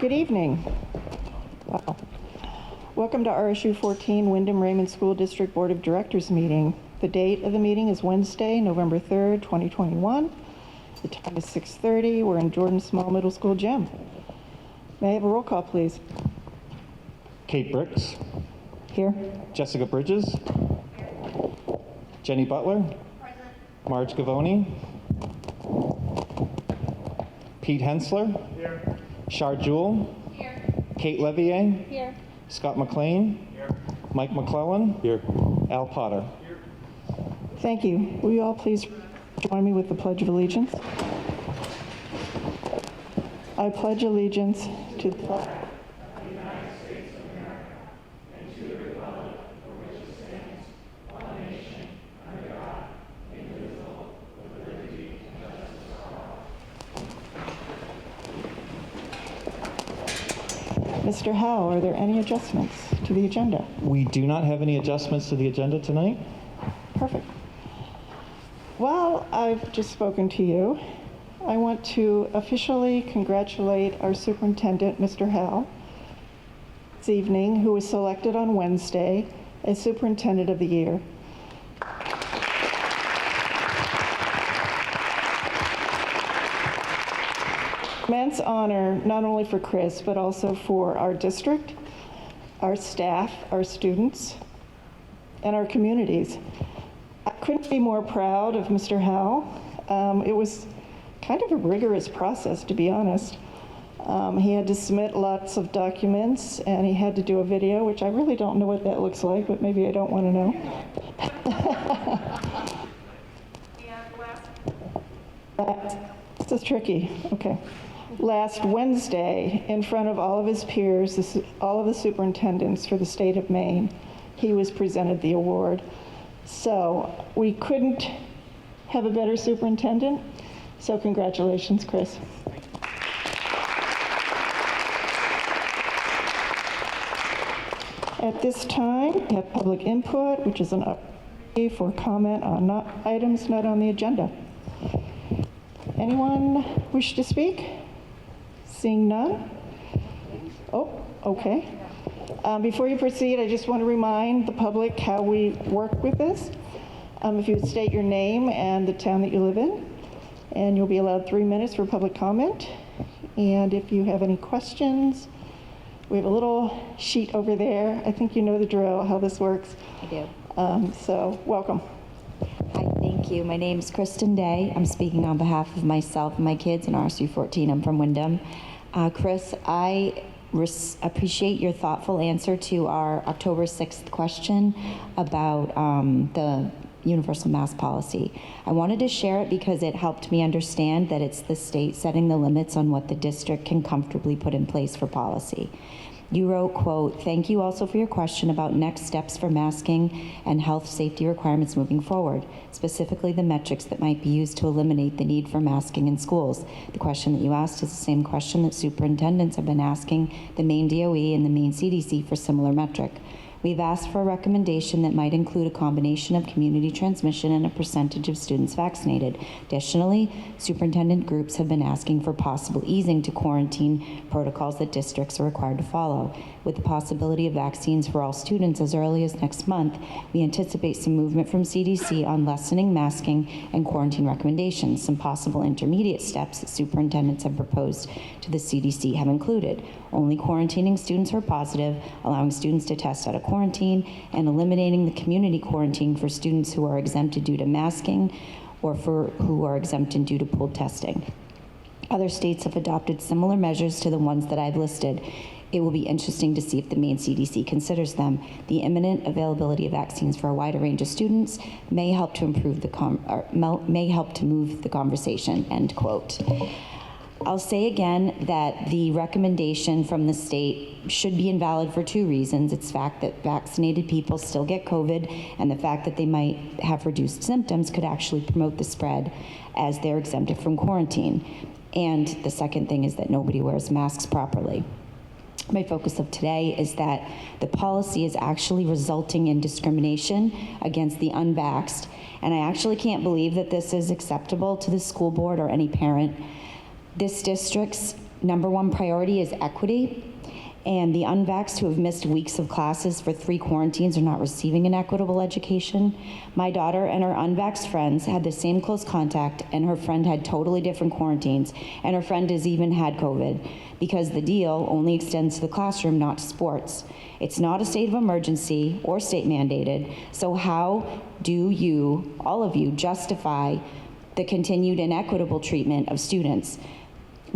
Good evening. Wow. Welcome to RSU 14 Windham Raymond School District Board of Directors meeting. The date of the meeting is Wednesday, November 3rd, 2021. The time is 6:30. We're in Jordan Small Middle School gym. May I have a roll call, please? Kate Bricks. Here. Jessica Bridges. Here. Jenny Butler. Present. Marge Gavoni. Pete Hensler. Here. Shar Jewell. Here. Kate Levier. Here. Scott McLean. Here. Mike McClellan. Here. Al Potter. Here. Thank you. Will you all please join me with the Pledge of Allegiance? I pledge allegiance to the flag Mr. Howe, are there any adjustments to the agenda? We do not have any adjustments to the agenda tonight. Perfect. Well, I've just spoken to you. I want to officially congratulate our superintendent, Mr. Howe, this evening, who was selected on Wednesday as Superintendent of the Year. Immense honor, not only for Chris, but also for our district, our staff, our students, and our communities. I couldn't be more proud of Mr. Howe. It was kind of a rigorous process, to be honest. He had to submit lots of documents, and he had to do a video, which I really don't know what that looks like, but maybe I don't want to know. This is tricky. Okay. Last Wednesday, in front of all of his peers, all of the superintendents for the state of Maine, he was presented the award. So we couldn't have a better superintendent. So congratulations, Chris. At this time, we have public input, which is an opportunity for comment on items not on the agenda. Anyone wish to speak? Seeing none? Oh, okay. Before you proceed, I just want to remind the public how we work with this. If you would state your name and the town that you live in, and you'll be allowed 3 minutes for public comment. And if you have any questions, we have a little sheet over there. I think you know the drill, how this works. I do. So welcome. Hi, thank you. My name is Kristen Day. I'm speaking on behalf of myself and my kids in RSU 14. I'm from Windham. Chris, I appreciate your thoughtful answer to our October 6th question about the universal mask policy. I wanted to share it because it helped me understand that it's the state setting the limits on what the district can comfortably put in place for policy. You wrote, quote, "Thank you also for your question about next steps for masking and health safety requirements moving forward, specifically the metrics that might be used to eliminate the need for masking in schools." The question that you asked is the same question that superintendents have been asking the Maine DOE and the Maine CDC for similar metric. We've asked for a recommendation that might include a combination of community transmission and a percentage of students vaccinated. Additionally, superintendent groups have been asking for possible easing to quarantine protocols that districts are required to follow. With the possibility of vaccines for all students as early as next month, we anticipate some movement from CDC on lessening masking and quarantine recommendations. Some possible intermediate steps that superintendents have proposed to the CDC have included only quarantining students who are positive, allowing students to test out of quarantine, and eliminating the community quarantine for students who are exempted due to masking or for who are exempted due to pooled testing. Other states have adopted similar measures to the ones that I've listed. It will be interesting to see if the Maine CDC considers them. The imminent availability of vaccines for a wider range of students may help to improve may help to move the conversation, end quote. I'll say again that the recommendation from the state should be invalid for two reasons. It's the fact that vaccinated people still get COVID, and the fact that they might have reduced symptoms could actually promote the spread as they're exempted from quarantine. And the second thing is that nobody wears masks properly. My focus of today is that the policy is actually resulting in discrimination against the unvaxxed, and I actually can't believe that this is acceptable to the school board or any parent. This district's number one priority is equity, and the unvaxxed who have missed weeks of classes for 3 quarantines are not receiving an equitable education. My daughter and her unvaxxed friends had the same close contact, and her friend had totally different quarantines, and her friend has even had COVID, because the deal only extends to the classroom, not to sports. It's not a state of emergency or state mandated, so how do you, all of you, justify the continued inequitable treatment of students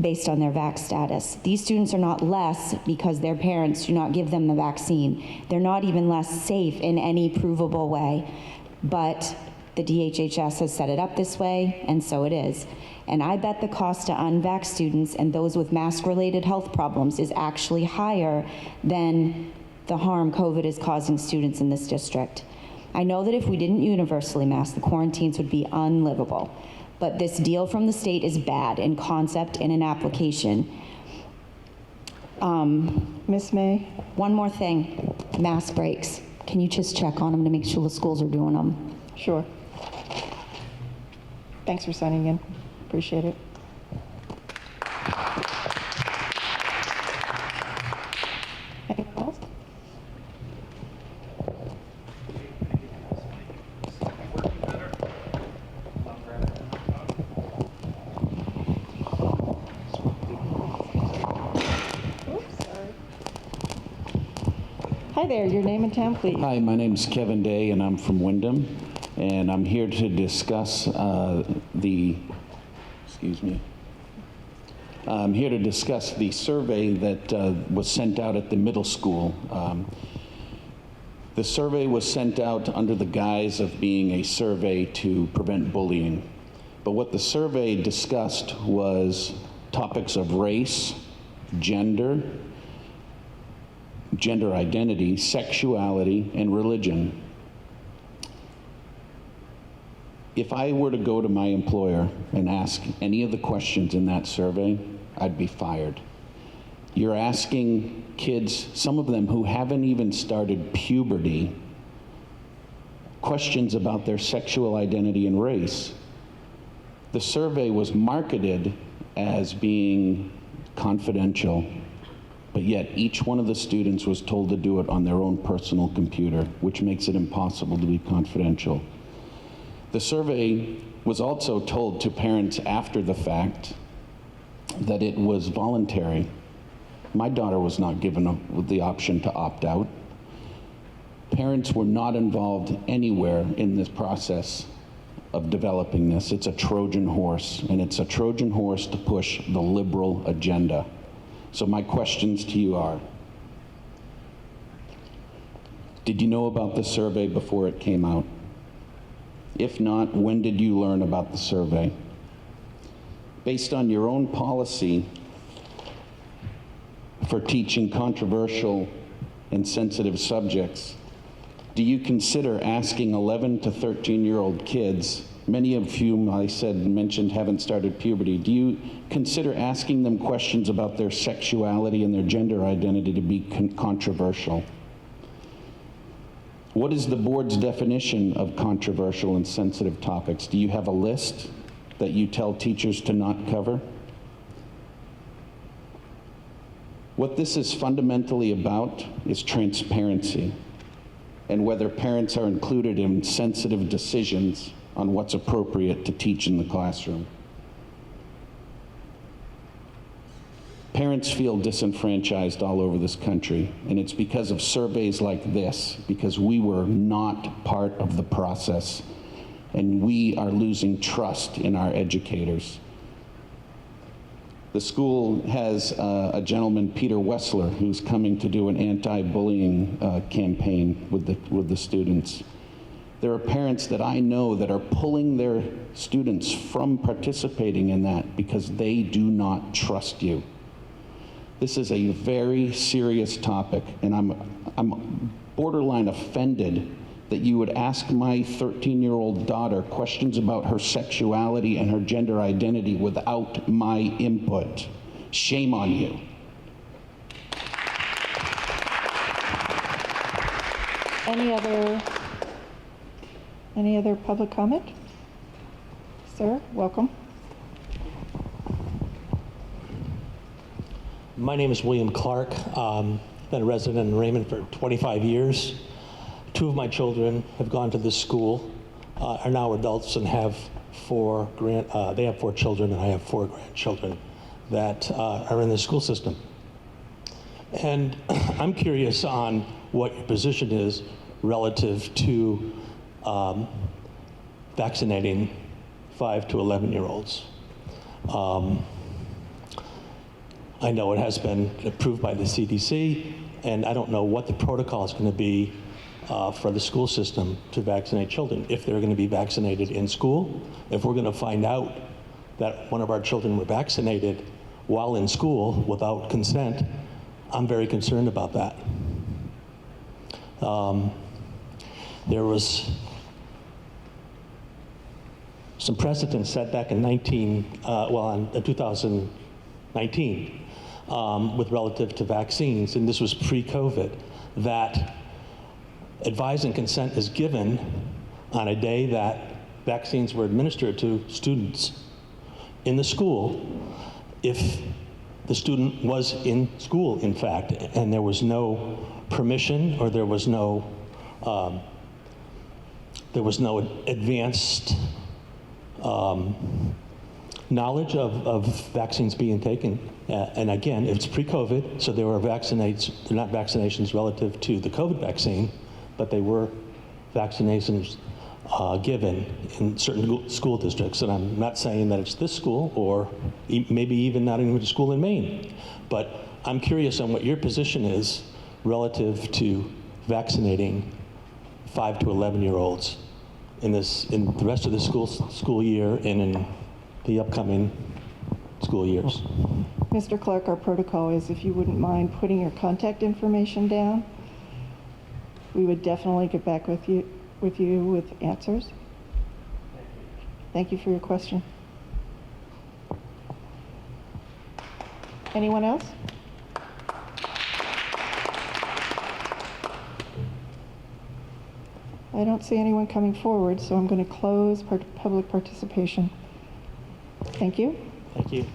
based on their vax status? These students are not less because their parents do not give them the vaccine. They're not even less safe in any provable way, but the DHHS has set it up this way, and so it is. And I bet the cost to unvaxxed students and those with mask-related health problems is actually higher than the harm COVID is causing students in this district. I know that if we didn't universally mask, the quarantines would be unlivable. But this deal from the state is bad in concept and in application. Ms. May? One more thing, mask breaks. Can you just check on them to make sure the schools are doing them? Sure. Thanks for signing in. Appreciate it. Anyone else? Hi there, your name and town, please. Hi, my name's Kevin Day, and I'm from Wyndham, and I'm here to discuss I'm here to discuss the survey that was sent out at the middle school. The survey was sent out under the guise of being a survey to prevent bullying. But what the survey discussed was topics of race, gender identity, sexuality, and religion. If I were to go to my employer and ask any of the questions in that survey, I'd be fired. You're asking kids, some of them who haven't even started puberty, questions about their sexual identity and race. The survey was marketed as being confidential, but yet each one of the students was told to do it on their own personal computer, which makes it impossible to be confidential. The survey was also told to parents after the fact that it was voluntary. My daughter was not given the option to opt out. Parents were not involved anywhere in this process of developing this. It's a Trojan horse, and it's a Trojan horse to push the liberal agenda. So my questions to you are, did you know about the survey before it came out? If not, when did you learn about the survey? Based on your own policy for teaching controversial and sensitive subjects, do you consider asking 11 to 13-year-old kids, many of whom I mentioned haven't started puberty, do you consider asking them questions about their sexuality and their gender identity to be controversial? What is the board's definition of controversial and sensitive topics? Do you have a list that you tell teachers to not cover? What this is fundamentally about is transparency and whether parents are included in sensitive decisions on what's appropriate to teach in the classroom. Parents feel disenfranchised all over this country, and it's because of surveys like this, because we were not part of the process, and we are losing trust in our educators. The school has a gentleman, Peter Wessler, who's coming to do an anti-bullying campaign with the students. There are parents that I know that are pulling their students from participating in that because they do not trust you. This is a very serious topic, and I'm borderline offended that you would ask my 13-year-old daughter questions about her sexuality and her gender identity without my input. Shame on you. Any other public comment? Sir, welcome. My name is William Clark. Been a resident in Raymond for 25 years. 2 of my children have gone to this school, are now adults and have they have 4 children, and I have 4 grandchildren that are in the school system. And I'm curious on what your position is relative to vaccinating 5 to 11-year-olds. I know it has been approved by the CDC, and I don't know what the protocol is going to be for the school system to vaccinate children, if they're going to be vaccinated in school. If we're going to find out that one of our children were vaccinated while in school without consent, I'm very concerned about that. There was some precedent set back in 2019 with relative to vaccines, and this was pre-COVID, that advice and consent is given on a day that vaccines were administered to students in the school if the student was in school, in fact, and there was no permission or there was no advanced knowledge of vaccines being taken. And again, it's pre-COVID, so there were not vaccinations relative to the COVID vaccine, but they were vaccinations given in certain school districts. And I'm not saying that it's this school or maybe even not even a school in Maine, but I'm curious on what your position is relative to vaccinating 5 to 11-year-olds in the rest of the school year and in the upcoming school years. Mr. Clark, our protocol is if you wouldn't mind putting your contact information down, we would definitely get back with you with answers. Thank you for your question. Anyone else? I don't see anyone coming forward, so I'm going to close public participation. Thank you. Thank you.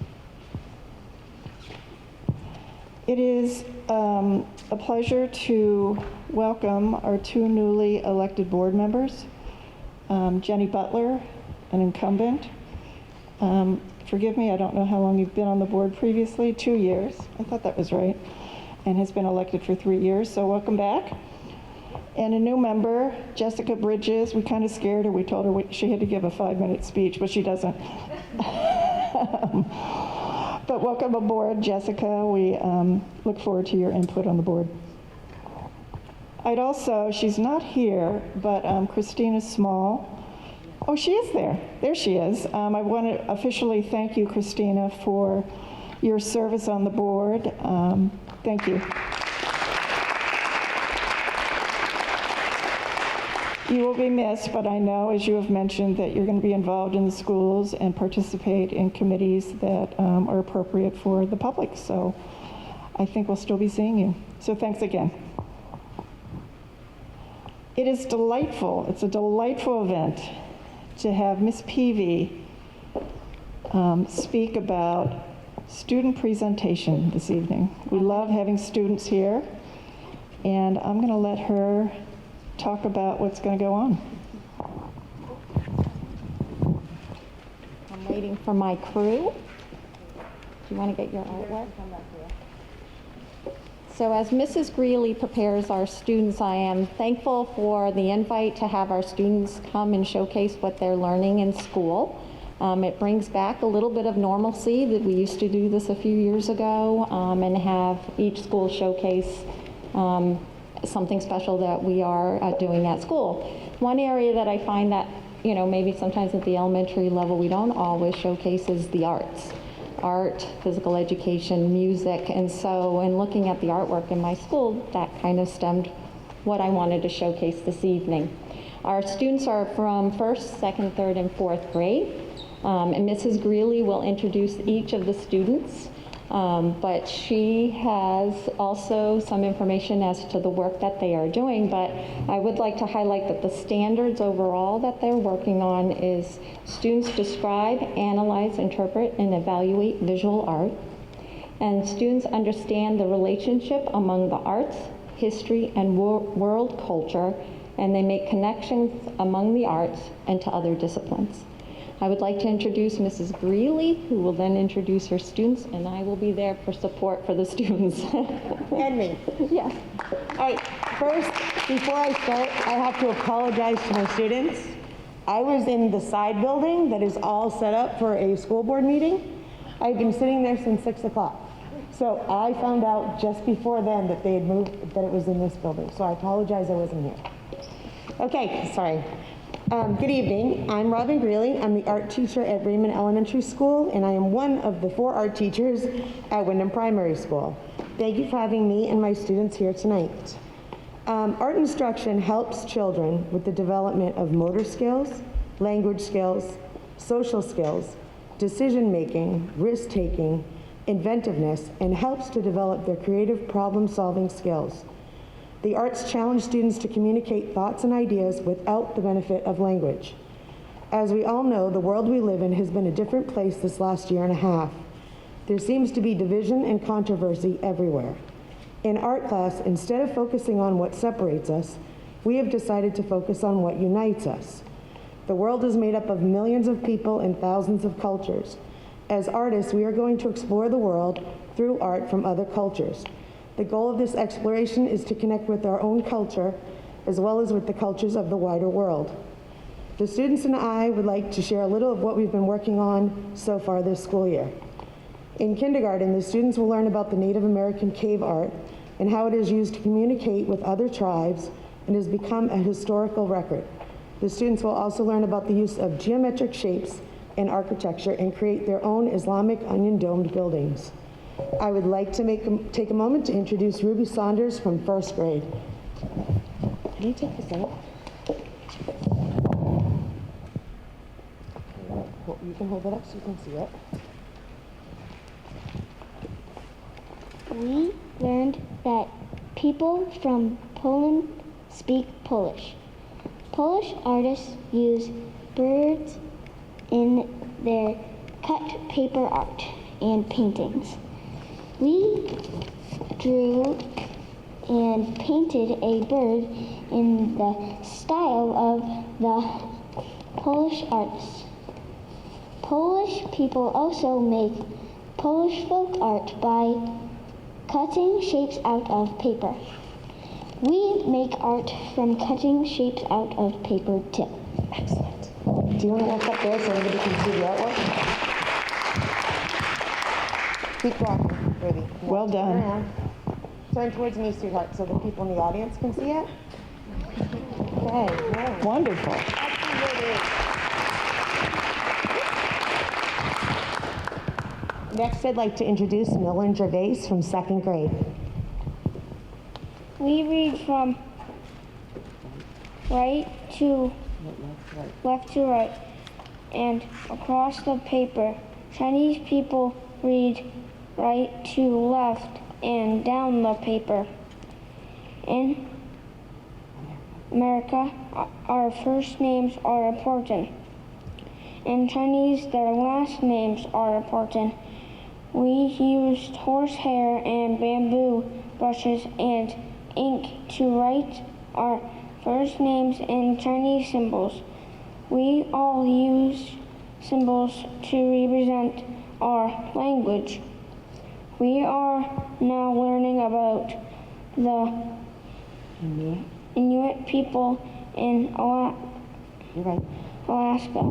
It is a pleasure to welcome our 2 newly elected board members, Jenny Butler, an incumbent. Forgive me, I don't know how long you've been on the board previously, 2 years, I thought that was right, and has been elected for 3 years, so welcome back. And a new member, Jessica Bridges. We kind of scared her. We told her she had to give a 5-minute speech, but she doesn't. But welcome aboard, Jessica. We look forward to your input on the board. I'd also, she's not here, but Christina Small. Oh, she is there. There she is. I want to officially thank you, Christina, for your service on the board. Thank you. You will be missed, but I know, as you have mentioned, that you're going to be involved in the schools and participate in committees that are appropriate for the public. So I think we'll still be seeing you. So thanks again. It is delightful. It's a delightful event to have Ms. Peavy speak about student presentation this evening. We love having students here, and I'm going to let her talk about what's going to go on. I'm waiting for my crew. Do you want to get your artwork? So as Mrs. Greeley prepares our students, I am thankful for the invite to have our students come and showcase what they're learning in school. It brings back a little bit of normalcy that we used to do this a few years ago and have each school showcase something special that we are doing at school. One area that I find that, maybe sometimes at the elementary level we don't always showcase is the arts. Art, physical education, music, and so in looking at the artwork in my school, that kind of stemmed what I wanted to showcase this evening. Our students are from 1st, 2nd, 3rd, and 4th grade, and Mrs. Greeley will introduce each of the students. But she has also some information as to the work that they are doing, but I would like to highlight that the standards overall that they're working on is students describe, analyze, interpret, and evaluate visual art, and students understand the relationship among the arts, history, and world culture, and they make connections among the arts and to other disciplines. I would like to introduce Mrs. Greeley, who will then introduce her students, and I will be there for support for the students. And me. Yes. All right, first, before I start, I have to apologize to my students. I was in the side building that is all set up for a school board meeting. I've been sitting there since 6 o'clock. So I found out just before then that they had moved, that it was in this building. So I apologize I wasn't here. Okay, sorry. Good evening. I'm Robin Greeley. I'm the art teacher at Raymond Elementary School, and I am one of the 4 art teachers at Windham Primary School. Thank you for having me and my students here tonight. Art instruction helps children with the development of motor skills, language skills, social skills, decision-making, risk-taking, inventiveness, and helps to develop their creative problem-solving skills. The arts challenge students to communicate thoughts and ideas without the benefit of language. As we all know, the world we live in has been a different place this last year and a half. There seems to be division and controversy everywhere. In art class, instead of focusing on what separates us, we have decided to focus on what unites us. The world is made up of millions of people and thousands of cultures. As artists, we are going to explore the world through art from other cultures. The goal of this exploration is to connect with our own culture as well as with the cultures of the wider world. The students and I would like to share a little of what we've been working on so far this school year. In kindergarten, the students will learn about the Native American cave art and how it is used to communicate with other tribes and has become a historical record. The students will also learn about the use of geometric shapes in architecture and create their own Islamic onion-domed buildings. I would like to take a moment to introduce Ruby Saunders from 1st grade. Can you take this out? You can hold that up so you can see it. We learned that people from Poland speak Polish. Polish artists use birds in their cut paper art and paintings. We drew and painted a bird in the style of the Polish artists. Polish people also make Polish folk art by cutting shapes out of paper. We make art from cutting shapes out of paper too. Excellent. Do you want to walk up there so everybody can see the artwork? Keep walking, Ruby. Well done. Around. Turn towards me, sweetheart, so the people in the audience can see it. Okay. Nice. Wonderful. Next, I'd like to introduce Melinda Gervais from 2nd grade. We read from right to left to right and across the paper. Chinese people read right to left and down the paper. In America, our first names are important. In Chinese, their last names are important. We used horsehair and bamboo brushes and ink to write our first names in Chinese symbols. We all use symbols to represent our language. We are now learning about the Inuit people in Alaska,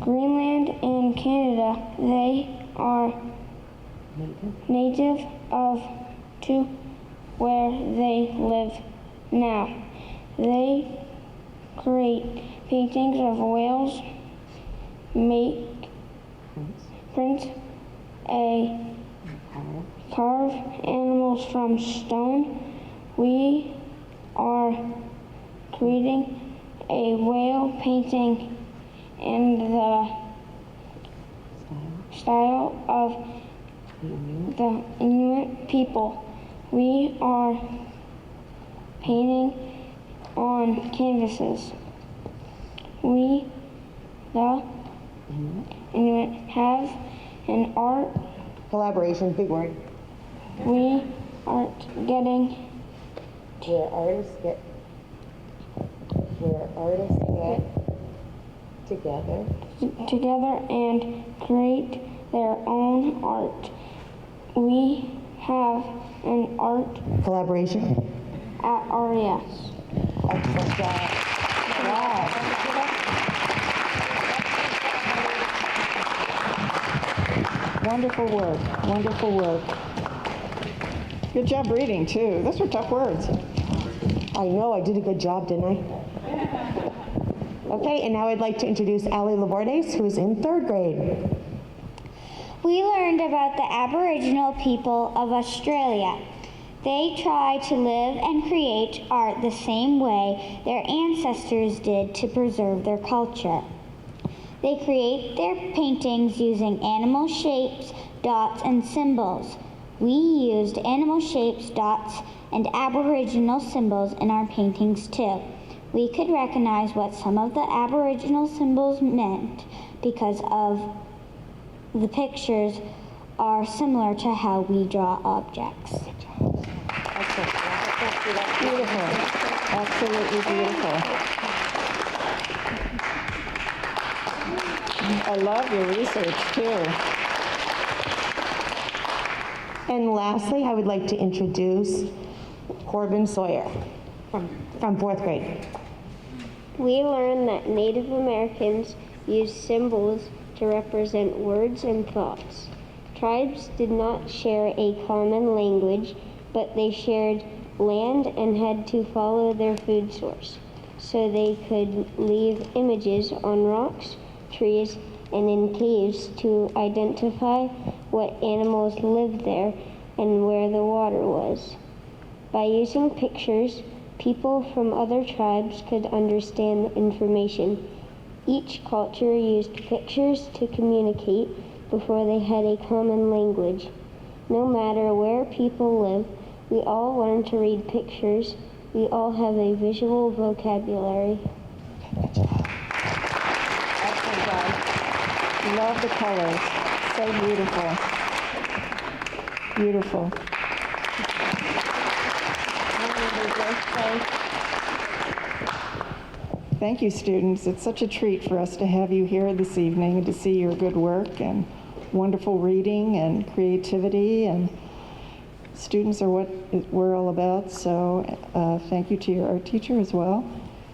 Greenland, and Canada. They are native to where they live now. They create paintings of whales, make prints, carve animals from stone. We are creating a whale painting in the style of the Inuit people. We are painting on canvases. We, the Inuit, have an art Collaboration, big word. we aren't getting Where artists get together and create their own art. We have an art collaboration. at RES. Excellent job. Wonderful work, wonderful work. Good job reading, too. Those were tough words. I know, I did a good job, didn't I? Okay, and now I'd like to introduce Allie Labordes, who is in 3rd grade. We learned about the Aboriginal people of Australia. They try to live and create art the same way their ancestors did to preserve their culture. They create their paintings using animal shapes, dots, and symbols. We used animal shapes, dots, and Aboriginal symbols in our paintings too. We could recognize what some of the Aboriginal symbols meant because of the pictures are similar to how we draw objects. Beautiful. Absolutely beautiful. I love your research, too. And lastly, I would like to introduce Corbin Sawyer from 4th grade. We learned that Native Americans used symbols to represent words and thoughts. Tribes did not share a common language, but they shared land and had to follow their food source. So they could leave images on rocks, trees, and in caves to identify what animals lived there and where the water was. By using pictures, people from other tribes could understand the information. Each culture used pictures to communicate before they had a common language. No matter where people live, we all learn to read pictures. We all have a visual vocabulary. Excellent job. Love the colors. So beautiful. Beautiful. Thank you, students. It's such a treat for us to have you here this evening and to see your good work and wonderful reading and creativity, and students are what we're all about. So thank you to your art teacher as well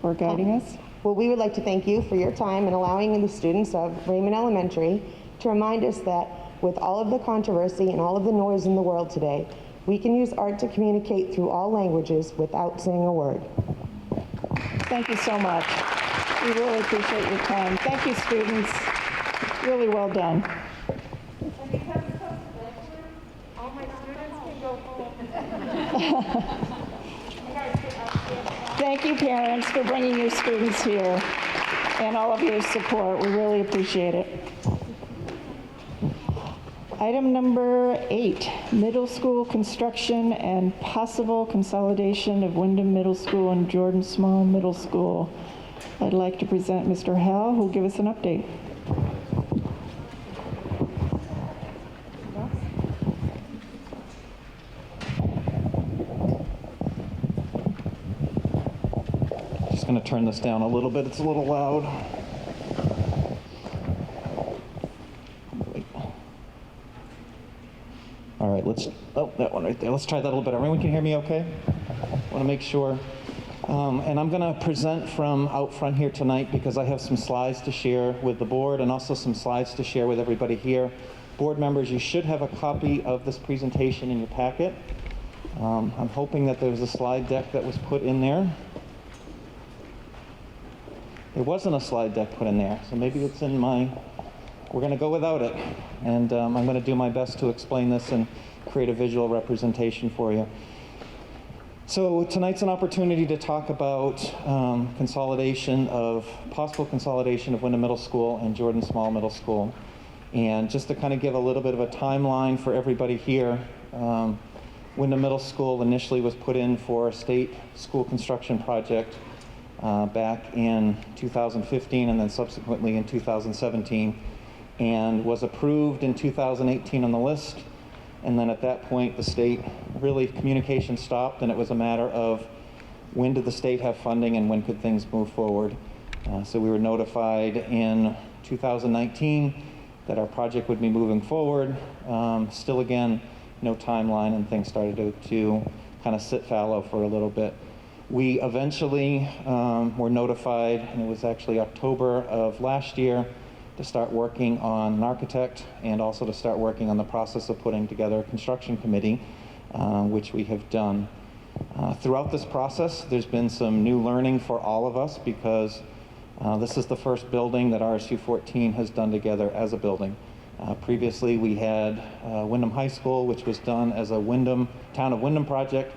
for guiding us. Well, we would like to thank you for your time and allowing the students of Raymond Elementary to remind us that with all of the controversy and all of the noise in the world today, we can use art to communicate through all languages without saying a word. Thank you so much. We really appreciate your time. Thank you, students. Really well done. Thank you, parents, for bringing your students here and all of your support. We really appreciate it. Item number 8, middle school construction and possible consolidation of Wyndham Middle School and Jordan Small Middle School. I'd like to present Mr. Howell, who will give us an update. Just going to turn this down a little bit. It's a little loud. All right, that one right there. Let's try that a little bit. Everyone can hear me okay? Want to make sure. And I'm going to present from out front here tonight because I have some slides to share with the board and also some slides to share with everybody here. Board members, you should have a copy of this presentation in your packet. I'm hoping that there was a slide deck that was put in there. There wasn't a slide deck put in there, so maybe it's in my... We're going to go without it, and I'm going to do my best to explain this and create a visual representation for you. So tonight's an opportunity to talk about possible consolidation of Wyndham Middle School and Jordan Small Middle School. And just to kind of give a little bit of a timeline for everybody here, Wyndham Middle School initially was put in for a state school construction project back in 2015 and then subsequently in 2017. And was approved in 2018 on the list, And then at that point, the state, really communication stopped, and it was a matter of when did the state have funding and when could things move forward. So we were notified in 2019 that our project would be moving forward. Still, again, no timeline, and things started to kind of sit fallow for a little bit. We eventually were notified, and it was actually October of last year, to start working on an architect and also to start working on the process of putting together a construction committee, which we have done. Throughout this process, there's been some new learning for all of us because this is the first building that RSU 14 has done together as a building. Previously, we had Windham High School, which was done as a Town of Windham project,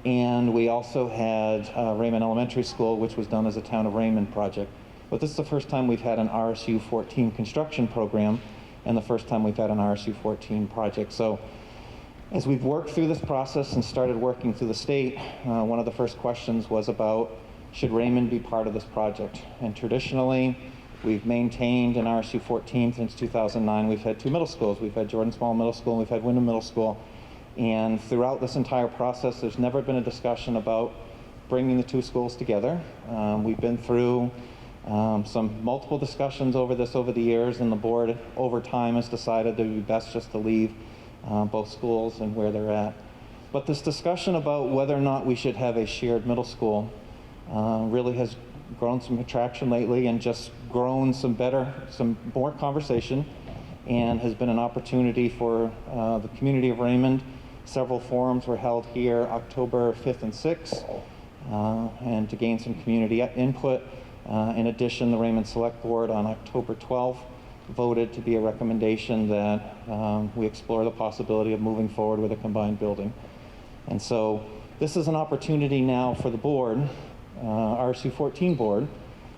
and we also had Raymond Elementary School, which was done as a Town of Raymond project. But this is the first time we've had an RSU 14 construction program and the first time we've had an RSU 14 project. So as we've worked through this process and started working through the state, one of the first questions was about, should Raymond be part of this project? And traditionally, we've maintained an RSU 14 since 2009. We've had two middle schools. We've had Jordan Small Middle School and we've had Windham Middle School. And throughout this entire process, there's never been a discussion about bringing the two schools together. We've been through some multiple discussions over the years, and the board over time has decided that it would be best just to leave both schools and where they're at. But this discussion about whether or not we should have a shared middle school really has grown some attraction lately and just grown some more conversation, and has been an opportunity for the community of Raymond. Several forums were held here October 5th and 6th, and to gain some community input. In addition, the Raymond Select Board on October 12th voted to be a recommendation that we explore the possibility of moving forward with a combined building. And so this is an opportunity now for the board, RSU 14 board,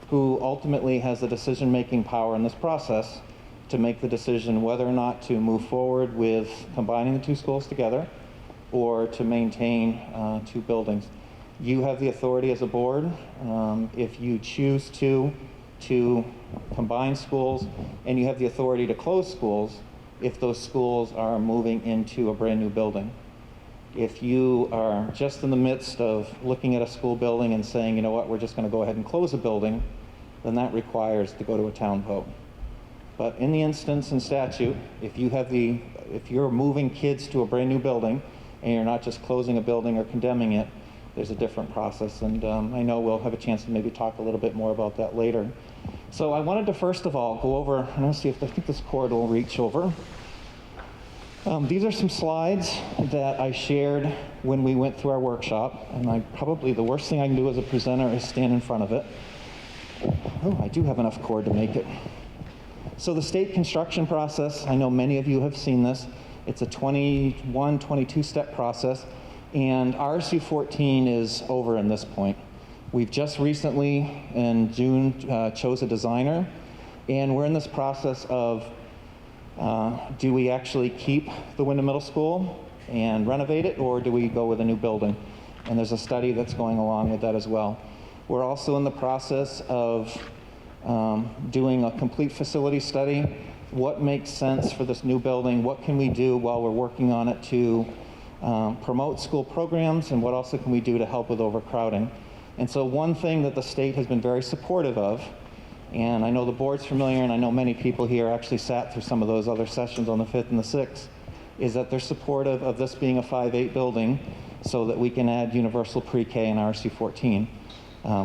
who ultimately has the decision-making power in this process to make the decision whether or not to move forward with combining the two schools together or to maintain two buildings. You have the authority as a board, if you choose to combine schools, and you have the authority to close schools if those schools are moving into a brand new building. If you are just in the midst of looking at a school building and saying, you know what, we're just going to go ahead and close a building, then that requires to go to a town vote. But in the instance in statute, if you're moving kids to a brand new building and you're not just closing a building or condemning it, there's a different process. And I know we'll have a chance to maybe talk a little bit more about that later. So I wanted to first of all go over, and I'll see if I think this cord will reach over. These are some slides that I shared when we went through our workshop, and probably the worst thing I can do as a presenter is stand in front of it. Oh, I do have enough cord to make it. So the state construction process, I know many of you have seen this. It's a 21, 22-step process, and RSU 14 is over in this point. We've just recently, in June, chose a designer, and we're in this process of do we actually keep the Windham Middle School and renovate it, or do we go with a new building? And there's a study that's going along with that as well. We're also in the process of doing a complete facility study. What makes sense for this new building? What can we do while we're working on it to promote school programs, and what also can we do to help with overcrowding? And so one thing that the state has been very supportive of, and I know the board's familiar, and I know many people here actually sat through some of those other sessions on the 5th and the 6th, is that they're supportive of this being a 5-8 building so that we can add universal pre-K in RSU 14.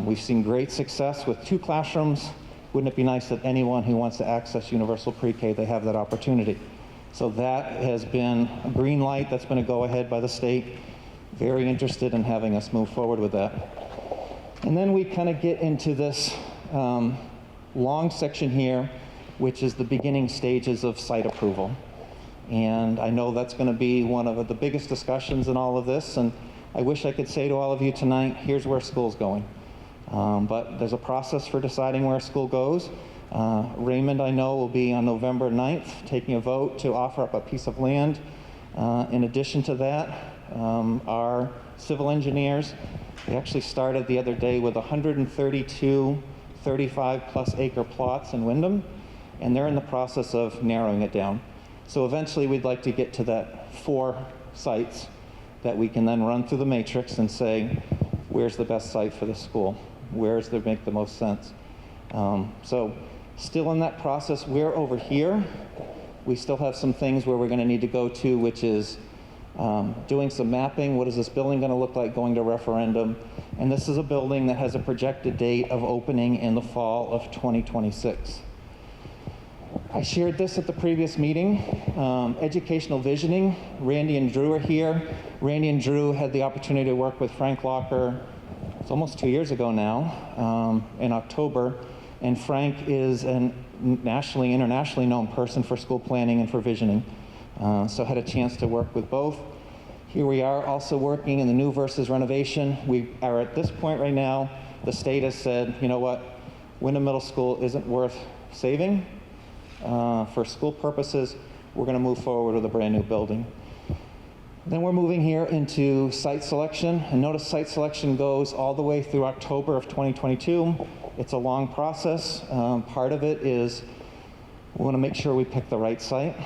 We've seen great success with 2 classrooms. Wouldn't it be nice that anyone who wants to access universal pre-K, they have that opportunity? So that has been a green light. That's been a go-ahead by the state. Very interested in having us move forward with that. And then we kind of get into this long section here, which is the beginning stages of site approval. And I know that's going to be one of the biggest discussions in all of this, and I wish I could say to all of you tonight, here's where school's going. But there's a process for deciding where school goes. Raymond, I know, will be on November 9th taking a vote to offer up a piece of land. In addition to that, our civil engineers, they actually started the other day with 132 35-plus acre plots in Windham, and they're in the process of narrowing it down. So eventually we'd like to get to that 4 sites that we can then run through the matrix and say, where's the best site for the school? Where's the make the most sense? So still in that process. We're over here. We still have some things where we're going to need to go to, which is doing some mapping. What is this building going to look like going to referendum? And this is a building that has a projected date of opening in the fall of 2026. I shared this at the previous meeting. Educational visioning. Randy and Drew are here. Randy and Drew had the opportunity to work with Frank Locker, it's almost 2 years ago now, in October. And Frank is a nationally, internationally known person for school planning and for visioning. So had a chance to work with both. Here we are also working in the new versus renovation. We are at this point right now, the state has said, you know what, Wyndham Middle School isn't worth saving. For school purposes, we're going to move forward with a brand new building. Then we're moving here into site selection, and notice site selection goes all the way through October of 2022. It's a long process. Part of it is we want to make sure we pick the right site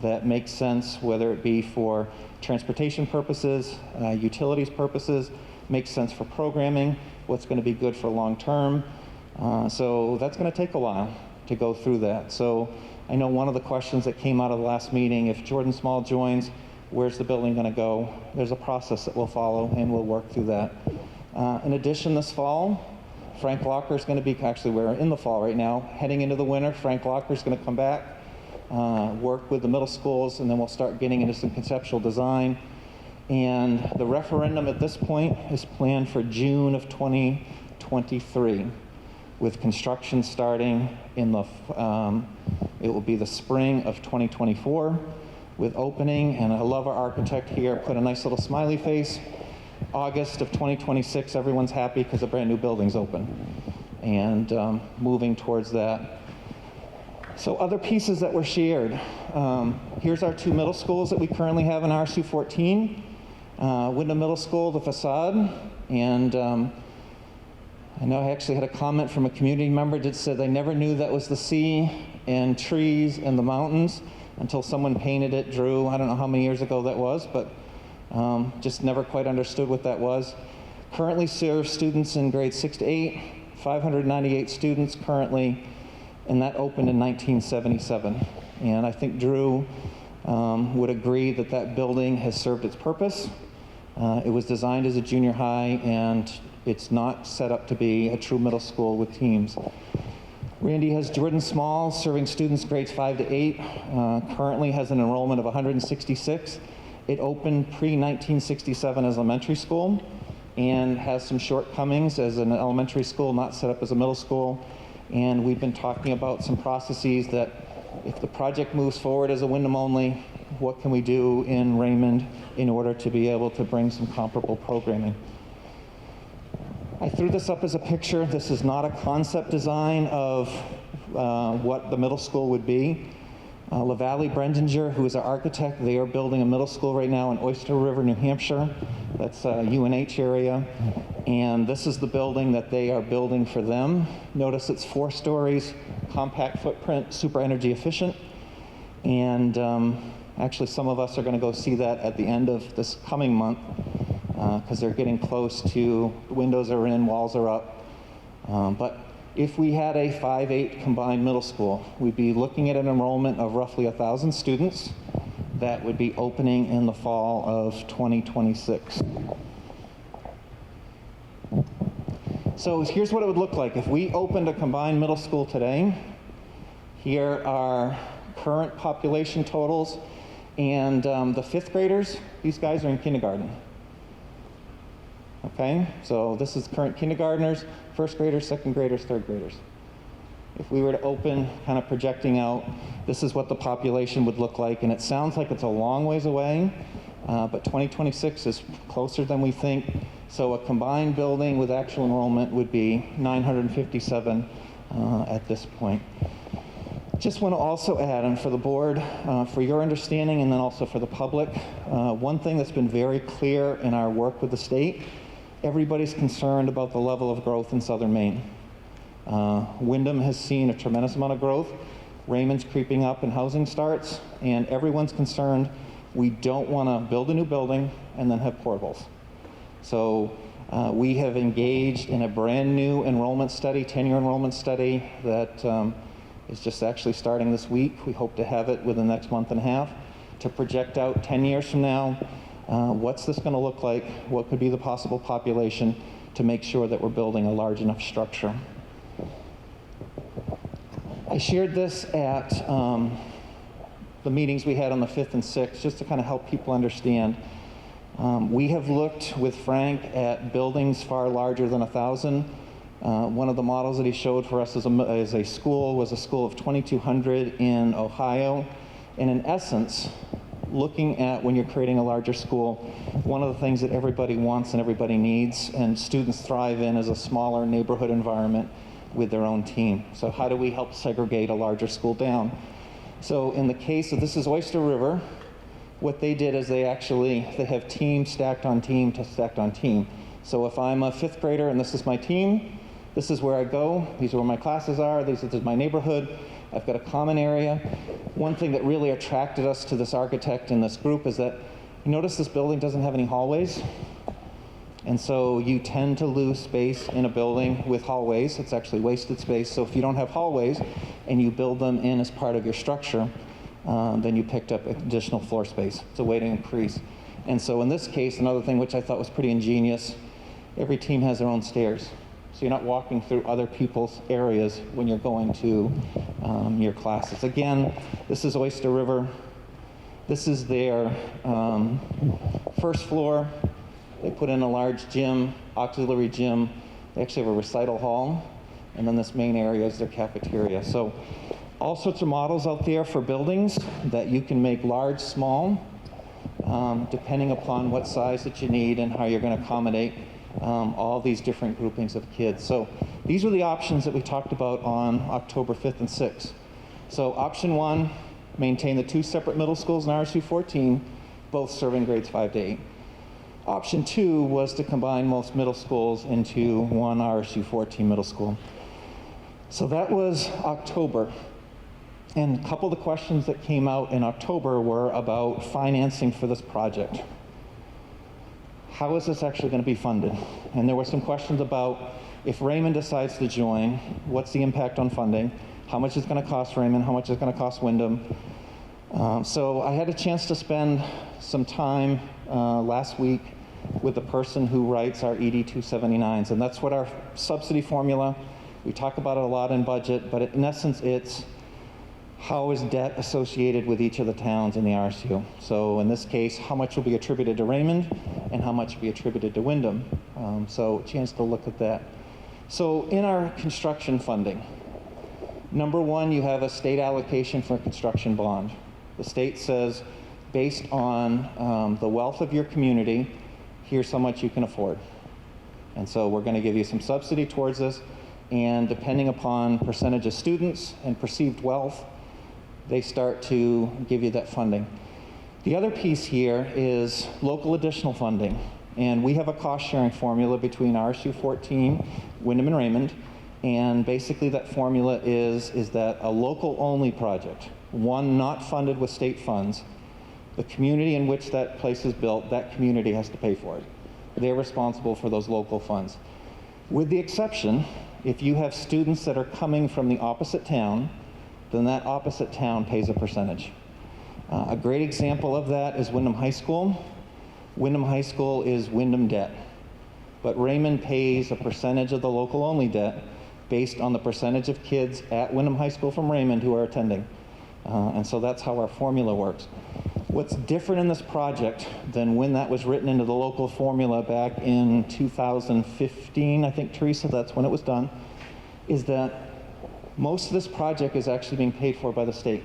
that makes sense, whether it be for transportation purposes, utilities purposes, makes sense for programming, what's going to be good for long term. So that's going to take a while to go through that. So I know one of the questions that came out of the last meeting, if Jordan Small joins, where's the building going to go? There's a process that we'll follow, and we'll work through that. In addition, this fall, Frank Locker is going to be, actually we're in the fall right now, heading into the winter. Frank Locker is going to come back, work with the middle schools, and then we'll start getting into some conceptual design. And the referendum at this point is planned for June of 2023, with construction starting in the, it will be the spring of 2024 with opening. And I love our architect here, put a nice little smiley face. August of 2026, everyone's happy because a brand new building's open, and moving towards that. So other pieces that were shared. Here's our 2 middle schools that we currently have in RSU 14. Wyndham Middle School, the facade, and I know I actually had a comment from a community member that said they never knew that was the sea and trees and the mountains until someone painted it, Drew. I don't know how many years ago that was, but just never quite understood what that was. Currently serves students in grades 6 to 8, 598 students currently, and that opened in 1977. And I think Drew would agree that that building has served its purpose. It was designed as a junior high, and it's not set up to be a true middle school with teams. Randy has Jordan Small serving students grades 5 to 8, currently has an enrollment of 166. It opened pre-1967 as elementary school and has some shortcomings as an elementary school, not set up as a middle school. And we've been talking about some processes that if the project moves forward as a Wyndham only, what can we do in Raymond in order to be able to bring some comparable programming? I threw this up as a picture. This is not a concept design of what the middle school would be. LaValle Brendinger, who is our architect, they are building a middle school right now in Oyster River, New Hampshire. That's UNH area. And this is the building that they are building for them. Notice it's 4 stories, compact footprint, super energy efficient. And actually some of us are going to go see that at the end of this coming month because they're getting close to, the windows are in, walls are up. But if we had a 5-8 combined middle school, we'd be looking at an enrollment of roughly 1,000 students that would be opening in the fall of 2026. So here's what it would look like. If we opened a combined middle school today, here are current population totals, and the 5th graders, these guys are in kindergarten. Okay, so this is current kindergartners, 1st graders, 2nd graders, 3rd graders. If we were to open, kind of projecting out, this is what the population would look like, and it sounds like it's a long ways away, but 2026 is closer than we think. So a combined building with actual enrollment would be 957 at this point. Just want to also add, and for the board, for your understanding and then also for the public, one thing that's been very clear in our work with the state, everybody's concerned about the level of growth in southern Maine. Wyndham has seen a tremendous amount of growth. Raymond's creeping up in housing starts, and everyone's concerned we don't want to build a new building and then have portables. So we have engaged in a brand new enrollment study, 10-year enrollment study that is just actually starting this week. We hope to have it within the next month and a half to project out 10 years from now. What's this going to look like? What could be the possible population to make sure that we're building a large enough structure? I shared this at the meetings we had on the 5th and 6th, just to kind of help people understand. We have looked with Frank at buildings far larger than 1,000. One of the models that he showed for us as a school was a school of 2,200 in Ohio. And in essence, looking at when you're creating a larger school, one of the things that everybody wants and everybody needs and students thrive in is a smaller neighborhood environment with their own team. So how do we help segregate a larger school down? So in the case of, this is Oyster River, what they did is they have team stacked on team to stacked on team. So if I'm a 5th grader and this is my team, this is where I go, these are where my classes are, this is my neighborhood, I've got a common area. One thing that really attracted us to this architect and this group is that, you notice this building doesn't have any hallways. And so you tend to lose space in a building with hallways. It's actually wasted space. So if you don't have hallways and you build them in as part of your structure, then you picked up additional floor space. It's a way to increase. And so in this case, another thing which I thought was pretty ingenious, every team has their own stairs. So you're not walking through other people's areas when you're going to your classes. Again, this is Oyster River. This is their first floor. They put in a large gym, auxiliary gym. They actually have a recital hall. And then this main area is their cafeteria. So all sorts of models out there for buildings that you can make large, small, depending upon what size that you need and how you're going to accommodate all these different groupings of kids. So these were the options that we talked about on October 5th and 6th. So option 1, maintain the 2 separate middle schools in RSU 14, both serving grades 5 to 8. Option 2 was to combine most middle schools into one RSU 14 middle school. So that was October. And a couple of the questions that came out in October were about financing for this project. How is this actually going to be funded? And there were some questions about if Raymond decides to join, what's the impact on funding? How much is it going to cost Raymond? How much is it going to cost Windham? So I had a chance to spend some time last week with the person who writes our ED 279s, and that's what our subsidy formula, we talk about it a lot in budget, but in essence it's how is debt associated with each of the towns in the RSU. So in this case, how much will be attributed to Raymond and how much will be attributed to Windham. So a chance to look at that. So in our construction funding, number 1, you have a state allocation for a construction bond. The state says, based on the wealth of your community, here's how much you can afford. And so we're going to give you some subsidy towards this, and depending upon percentage of students and perceived wealth, they start to give you that funding. The other piece here is local additional funding. And we have a cost sharing formula between RSU 14, Windham and Raymond. And basically that formula is that a local only project, one not funded with state funds, the community in which that place is built, that community has to pay for it. They're responsible for those local funds. With the exception, if you have students that are coming from the opposite town, then that opposite town pays a percentage. A great example of that is Windham High School. Windham High School is Windham debt, but Raymond pays a percentage of the local only debt based on the percentage of kids at Windham High School from Raymond who are attending. And so that's how our formula works. What's different in this project than when that was written into the local formula back in 2015, I think, Teresa, that's when it was done, is that most of this project is actually being paid for by the state.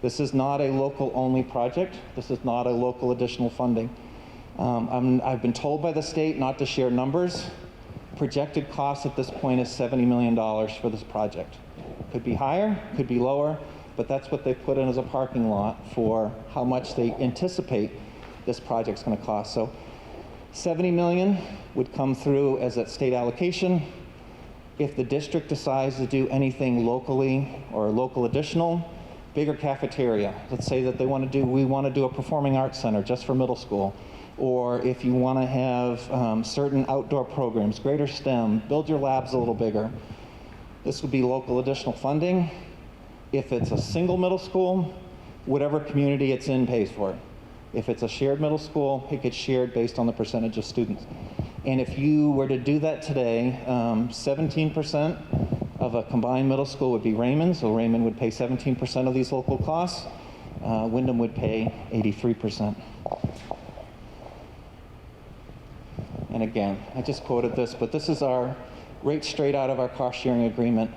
This is not a local only project. This is not a local additional funding. I've been told by the state not to share numbers. Projected cost at this point is $70 million for this project. Could be higher, could be lower, but that's what they put in as a parking lot for how much they anticipate this project's going to cost. So $70 million would come through as that state allocation. If the district decides to do anything locally or local additional, bigger cafeteria. Let's say that we want to do a performing arts center just for middle school. Or if you want to have certain outdoor programs, greater STEM, build your labs a little bigger. This would be local additional funding. If it's a single middle school, whatever community it's in pays for it. If it's a shared middle school, it gets shared based on the percentage of students. And if you were to do that today, 17% of a combined middle school would be Raymond, so Raymond would pay 17% of these local costs. Windham would pay 83%. And again, I just quoted this, but this is our rate straight out of our cost sharing agreement,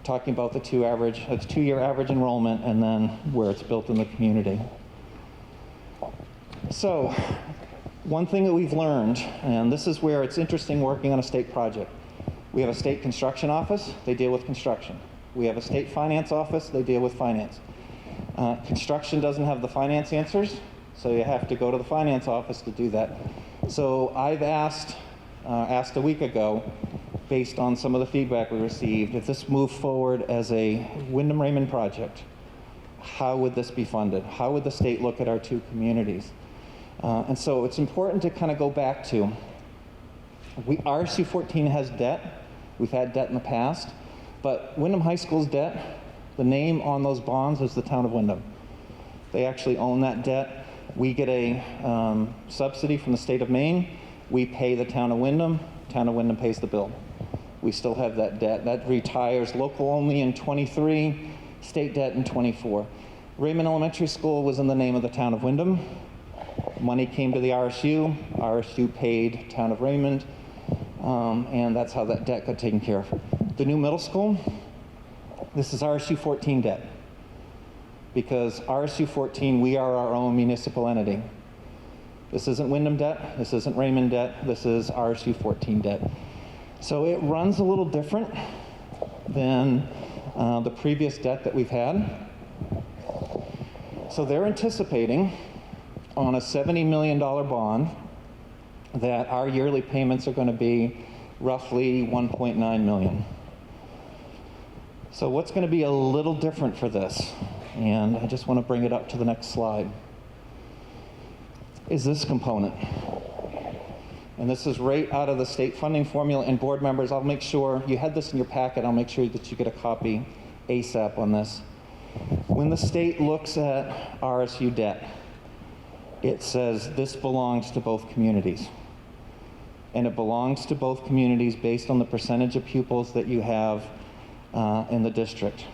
talking about the two-year average enrollment and then where it's built in the community. So, one thing that we've learned, and this is where it's interesting working on a state project. We have a state construction office, they deal with construction. We have a state finance office, they deal with finance. Construction doesn't have the finance answers, so you have to go to the finance office to do that. So I've asked a week ago, based on some of the feedback we received, if this moved forward as a Windham-Raymond project, how would this be funded? How would the state look at our two communities? And so it's important to kind of go back to, RSU 14 has debt. We've had debt in the past, but Windham High School's debt, the name on those bonds is the town of Windham. They actually own that debt. We get a subsidy from the state of Maine. We pay the town of Windham. Town of Windham pays the bill. We still have that debt. That retires local only in 23, state debt in 24. Raymond Elementary School was in the name of the town of Windham. Money came to the RSU. RSU paid town of Raymond, and that's how that debt got taken care of. The new middle school, this is RSU 14 debt. Because RSU 14, we are our own municipal entity. This isn't Windham debt, this isn't Raymond debt, this is RSU 14 debt. So it runs a little different than the previous debt that we've had. So they're anticipating on a $70 million bond that our yearly payments are going to be roughly $1.9 million. So what's going to be a little different for this, and I just want to bring it up to the next slide, is this component. And this is right out of the state funding formula. And board members, I'll make sure, you had this in your packet, I'll make sure that you get a copy ASAP on this. When the state looks at RSU debt, it says this belongs to both communities. And it belongs to both communities based on the percentage of pupils that you have in the district.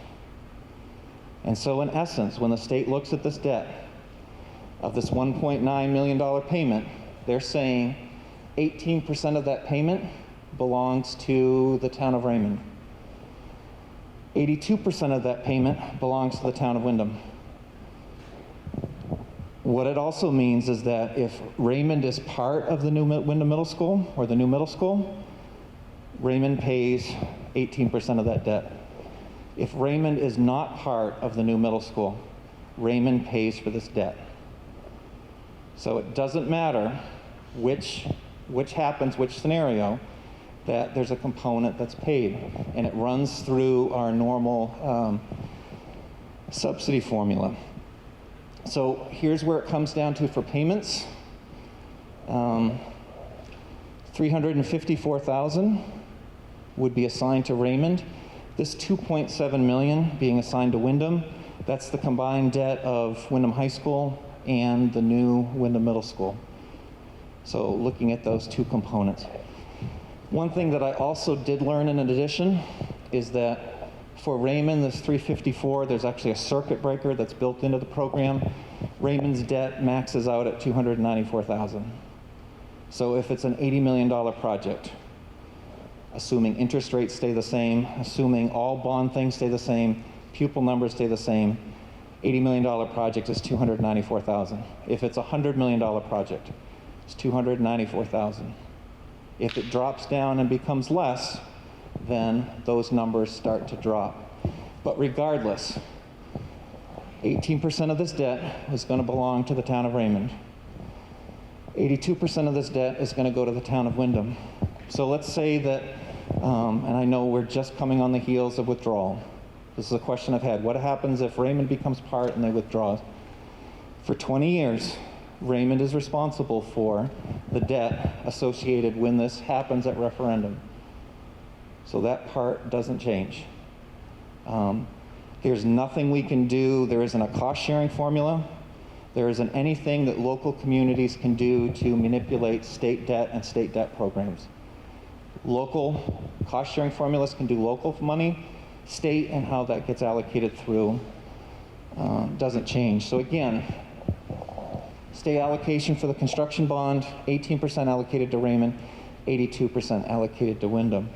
And so in essence, when the state looks at this debt of this $1.9 million payment, they're saying 18% of that payment belongs to the town of Raymond. 82% of that payment belongs to the town of Windham. What it also means is that if Raymond is part of the new Windham Middle School, or the new middle school, Raymond pays 18% of that debt. If Raymond is not part of the new middle school, Raymond pays for this debt. So it doesn't matter which happens, which scenario, that there's a component that's paid, and it runs through our normal subsidy formula. So here's where it comes down to for payments. $354,000 would be assigned to Raymond. This $2.7 million being assigned to Windham, that's the combined debt of Windham High School and the new Windham Middle School. So looking at those two components. One thing that I also did learn in addition is that for Raymond, this 354, there's actually a circuit breaker that's built into the program. Raymond's debt maxes out at $294,000. So if it's an $80 million project, assuming interest rates stay the same, assuming all bond things stay the same, pupil numbers stay the same, $80 million project is $294,000. If it's a $100 million project, it's $294,000. If it drops down and becomes less, then those numbers start to drop. But regardless, 18% of this debt is going to belong to the town of Raymond. 82% of this debt is going to go to the town of Windham. So let's say that And I know we're just coming on the heels of withdrawal. This is a question I've had. What happens if Raymond becomes part and they withdraw? For 20 years, Raymond is responsible for the debt associated when this happens at referendum. So that part doesn't change. There's nothing we can do. There isn't a cost-sharing formula. There isn't anything that local communities can do to manipulate state debt and state debt programs. Local cost-sharing formulas can do local money. State and how that gets allocated through doesn't change. So again, state allocation for the construction bond, 18% allocated to Raymond, 82% allocated to Windham.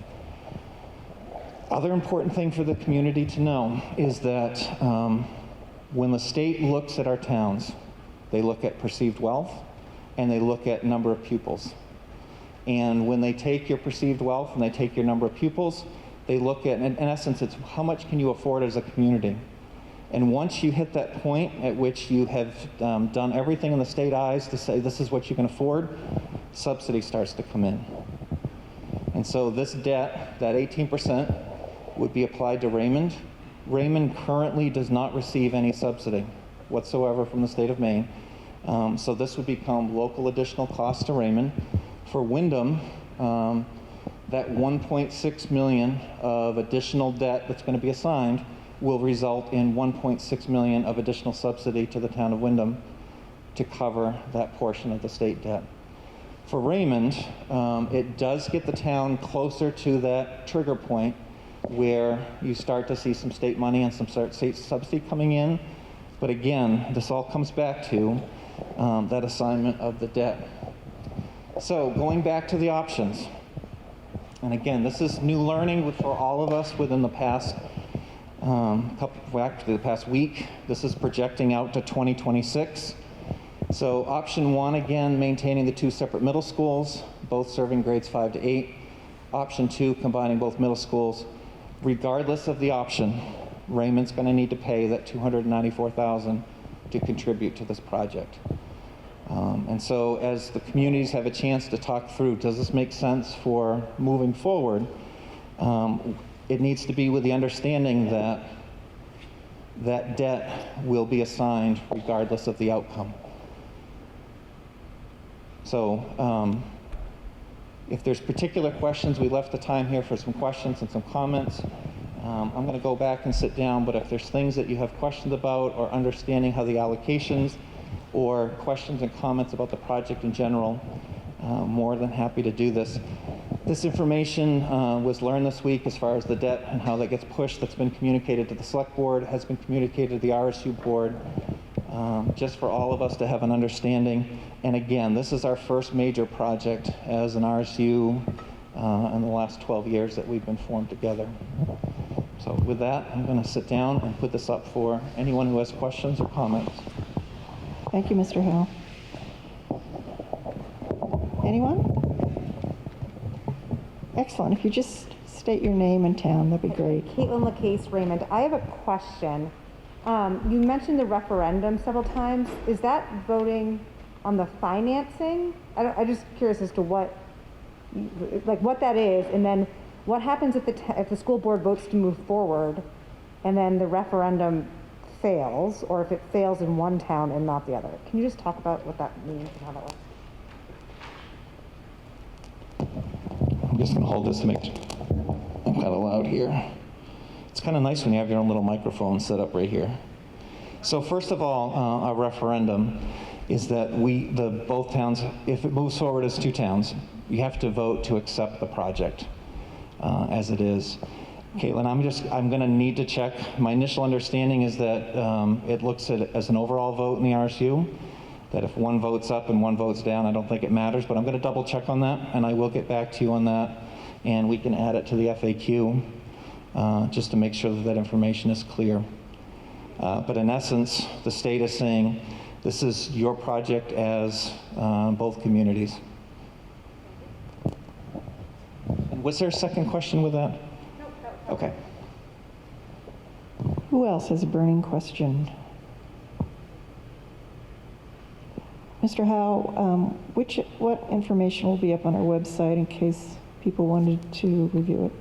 Other important thing for the community to know is that when the state looks at our towns, they look at perceived wealth and they look at number of pupils. And when they take your perceived wealth and they take your number of pupils, they look at, in essence, it's how much can you afford as a community. And once you hit that point at which you have done everything in the state eyes to say this is what you can afford, subsidy starts to come in. And so this debt, that 18%, would be applied to Raymond. Raymond currently does not receive any subsidy whatsoever from the state of Maine. So this would become local additional cost to Raymond. For Windham, that 1.6 million of additional debt that's going to be assigned will result in 1.6 million of additional subsidy to the town of Windham to cover that portion of the state debt. For Raymond, it does get the town closer to that trigger point where you start to see some state money and some state subsidy coming in. But again, this all comes back to that assignment of the debt. So going back to the options, and again, this is new learning for all of us within the past actually the past week. This is projecting out to 2026. So option one, again, maintaining the two separate middle schools, both serving grades 5 to 8. Option two, combining both middle schools. Regardless of the option, Raymond's going to need to pay that $294,000 to contribute to this project. And so as the communities have a chance to talk through, does this make sense for moving forward? It needs to be with the understanding that that debt will be assigned regardless of the outcome. So if there's particular questions, we left the time here for some questions and some comments. I'm going to go back and sit down, but if there's things that you have questions about or understanding how the allocations or questions and comments about the project in general, more than happy to do this. This information was learned this week as far as the debt and how that gets pushed. That's been communicated to the Select Board, has been communicated to the RSU Board, just for all of us to have an understanding. And again, this is our first major project as an RSU in the last 12 years that we've been formed together. So with that, I'm going to sit down and put this up for anyone who has questions or comments. Thank you, Mr. Hill. Anyone? Excellent. If you just state your name and town, that'd be great. Caitlin LaCase, Raymond. I have a question. You mentioned the referendum several times. Is that voting on the financing? I'm just curious as to what that is, and then what happens if the school board votes to move forward, and then the referendum fails, or if it fails in one town and not the other? Can you just talk about what that means and how that works? I'm just going to hold this to make sure I'm kind of loud here. It's kind of nice when you have your own little microphone set up right here. So first of all, a referendum is that both towns, if it moves forward as two towns, you have to vote to accept the project as it is. Caitlin, I'm going to need to check. My initial understanding is that it looks at it as an overall vote in the RSU, that if one votes up and one votes down, I don't think it matters, but I'm going to double check on that, and I will get back to you on that, and we can add it to the FAQ just to make sure that that information is clear. But in essence, the state is saying, this is your project as both communities. And was there a second question with that? No. Okay. Who else has a burning question? Mr. Howe, what information will be up on our website in case people wanted to review it.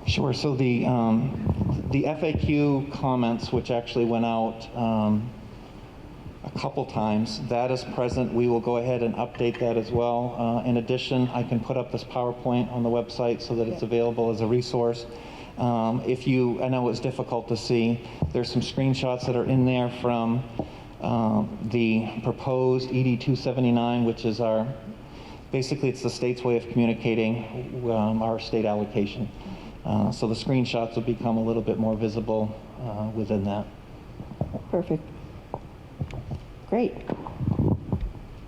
Sure. So the FAQ comments, which actually went out a couple times, that is present. We will go ahead and update that as well. In addition, I can put up this PowerPoint on the website so that it's available as a resource. I know it's difficult to see, there's some screenshots that are in there from the proposed ED 279, which is basically it's the state's way of communicating our state allocation. So the screenshots will become a little bit more visible within that. Perfect. Great.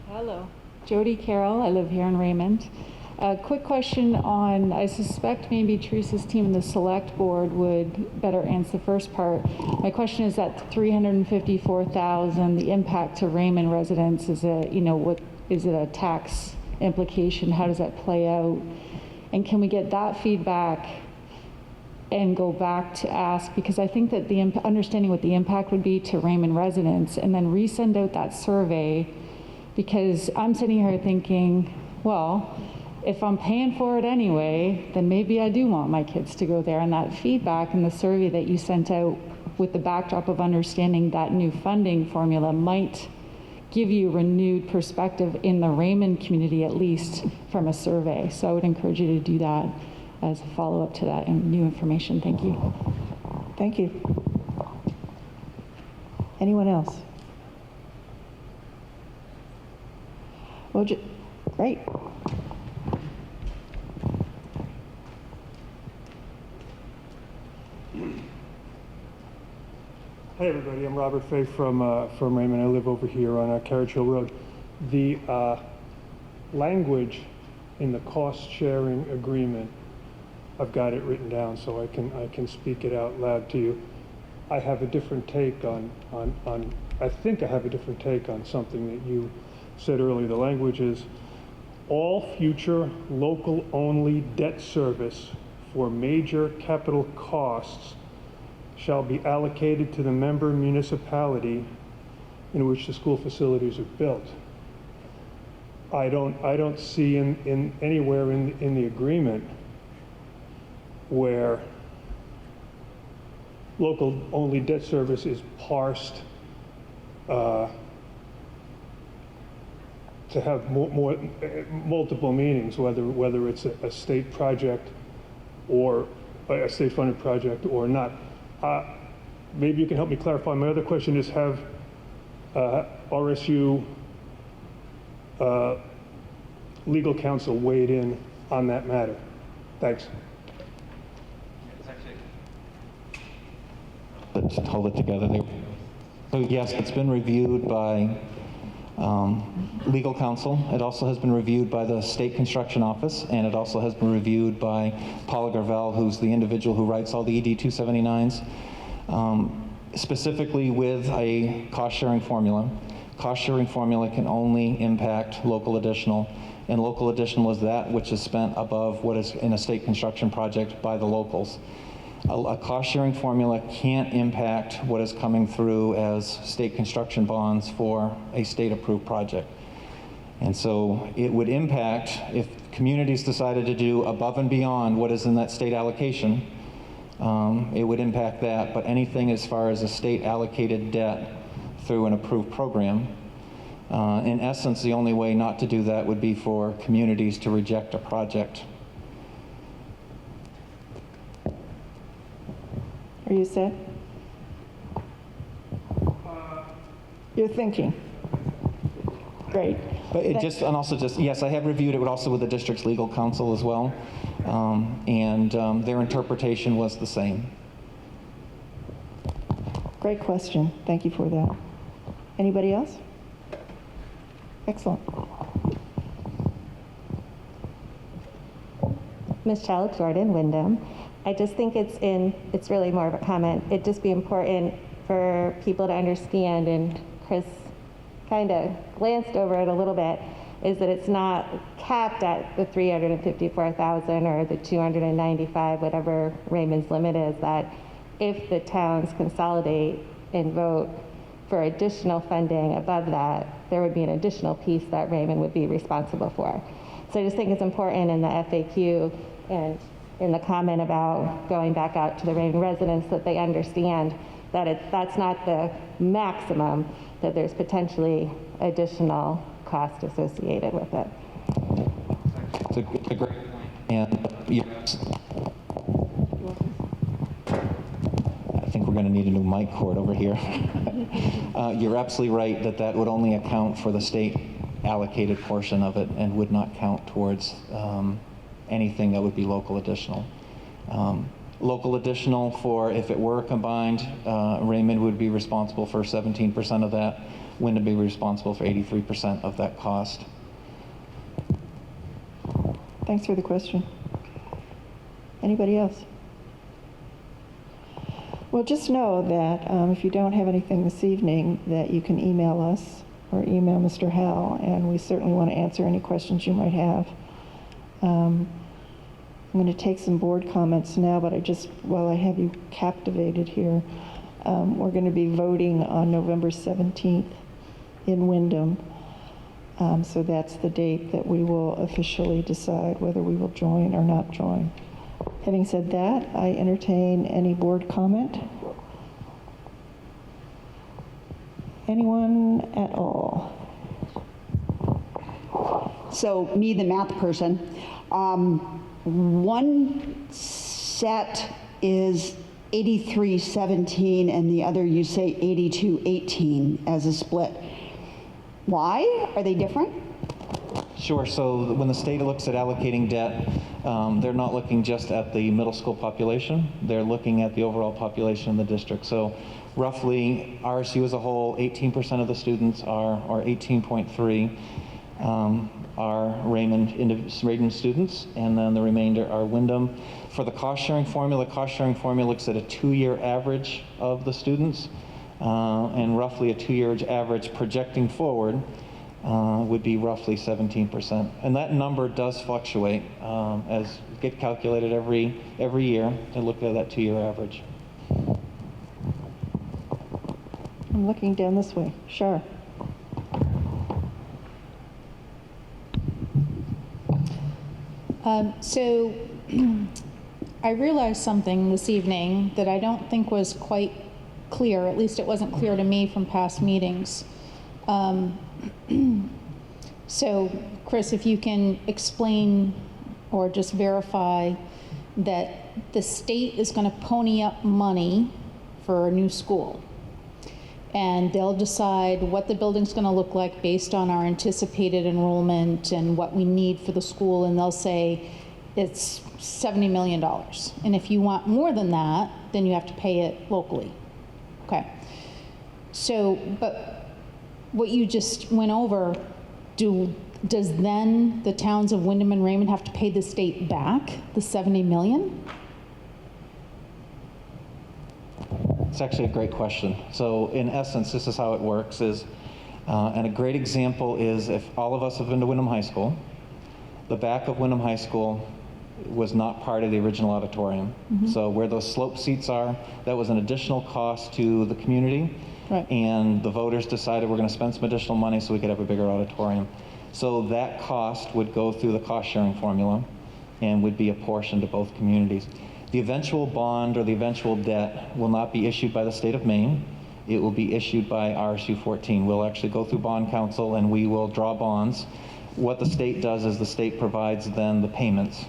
Hello. Jody Carroll. I live here in Raymond. A quick question on, I suspect maybe Teresa's team in the select board would better answer the first part. My question is that $354,000, the impact to Raymond residents, is it a tax implication? How does that play out? And can we get that feedback and go back to ask, because I think that understanding what the impact would be to Raymond residents, and then resend out that survey, because I'm sitting here thinking, well, if I'm paying for it anyway, then maybe I do want my kids to go there. And that feedback in the survey that you sent out with the backdrop of understanding that new funding formula might give you renewed perspective in the Raymond community, at least from a survey. So I would encourage you to do that as a follow-up to that and new information. Thank you. Thank you. Anyone else? Well, great. Hey everybody, I'm Robert Fay from Raymond. I live over here on Carriage Hill Road. The language in the cost-sharing agreement, I've got it written down so I can speak it out loud to you. I have a different take on I think I have a different take on something that you said earlier. The language is, all future local-only debt service for major capital costs shall be allocated to the member municipality in which the school facilities are built. I don't see in anywhere in the agreement where local only debt service is parsed to have multiple meanings, whether it's a state project or a state funded project or not. Maybe you can help me clarify. My other question is, have RSU legal counsel weighed in on that matter? Thanks. Let's hold it together there. So yes, it's been reviewed by legal counsel. It also has been reviewed by the State Construction Office, and it also has been reviewed by Paula Gravel, who's the individual who writes all the ED 279s, specifically with a cost-sharing formula. Cost-sharing formula can only impact local additional, and local additional is that which is spent above what is in a state construction project by the locals. A cost-sharing formula can't impact what is coming through as state construction bonds for a state-approved project. And so it would impact, if communities decided to do above and beyond what is in that state allocation, it would impact that. But anything as far as a state-allocated debt through an approved program, in essence, the only way not to do that would be for communities to reject a project. Are you set? You're thinking. Great. But it just, and also just, yes, I have reviewed it also with the district's legal counsel as well, and their interpretation was the same. Great question. Thank you for that. Anybody else? Excellent. Ms. Chalik Jordan, Wyndham. I just think it's really more of a comment. It'd just be important for people to understand, and Chris kind of glanced over it a little bit, is that it's not capped at the 354,000 or the 295, whatever Raymond's limit is, that if the towns consolidate and vote for additional funding above that, there would be an additional piece that Raymond would be responsible for. So I just think it's important in the FAQ and in the comment about going back out to the Raymond residents that they understand that that's not the maximum, that there's potentially additional cost associated with it. It's a great point. And I think we're going to need a new mic cord over here. You're absolutely right that that would only account for the state allocated portion of it and would not count towards anything that would be local additional. Local additional for, if it were combined, Raymond would be responsible for 17% of that. Wyndham would be responsible for 83% of that cost. Thanks for the question. Anybody else? Well, just know that if you don't have anything this evening, that you can email us or email Mr. Howell, and we certainly want to answer any questions you might have. I'm going to take some board comments now, but while I have you captivated here, we're going to be voting on November 17th in Wyndham. So that's the date that we will officially decide whether we will join or not join. Having said that, I entertain any board comment. Anyone at all? So me, the math person, one set is 8317 and the other you say 8218 as a split. Why? Are they different? Sure. So when the state looks at allocating debt, they're not looking just at the middle school population. They're looking at the overall population in the district. So roughly, RSU as a whole, 18% of the students are, or 18.3, are Raymond students, and then the remainder are Wyndham. For the cost-sharing formula looks at a 2-year average of the students, and roughly a 2-year average projecting forward would be roughly 17%. And that number does fluctuate as get calculated every year to look at that 2-year average. I'm looking down this way. Sure. So I realized something this evening that I don't think was quite clear, at least it wasn't clear to me from past meetings. So Chris, if you can explain or just verify that the state is going to pony up money for a new school, and they'll decide what the building's going to look like based on our anticipated enrollment and what we need for the school, and they'll say it's $70 million. And if you want more than that, then you have to pay it locally. Okay. So, but what you just went over, does then the towns of Wyndham and Raymond have to pay the state back the $70 million? It's actually a great question. So in essence, this is how it works is, and a great example is if all of us have been to Wyndham High School, the back of Wyndham High School was not part of the original auditorium. Mm-hmm. So where those slope seats are, that was an additional cost to the community. Right. And the voters decided we're going to spend some additional money so we could have a bigger auditorium. So that cost would go through the cost-sharing formula and would be apportioned to both communities. The eventual bond or the eventual debt will not be issued by the state of Maine. It will be issued by RSU 14. We'll actually go through bond council and we will draw bonds. What the state does is the state provides then the payments.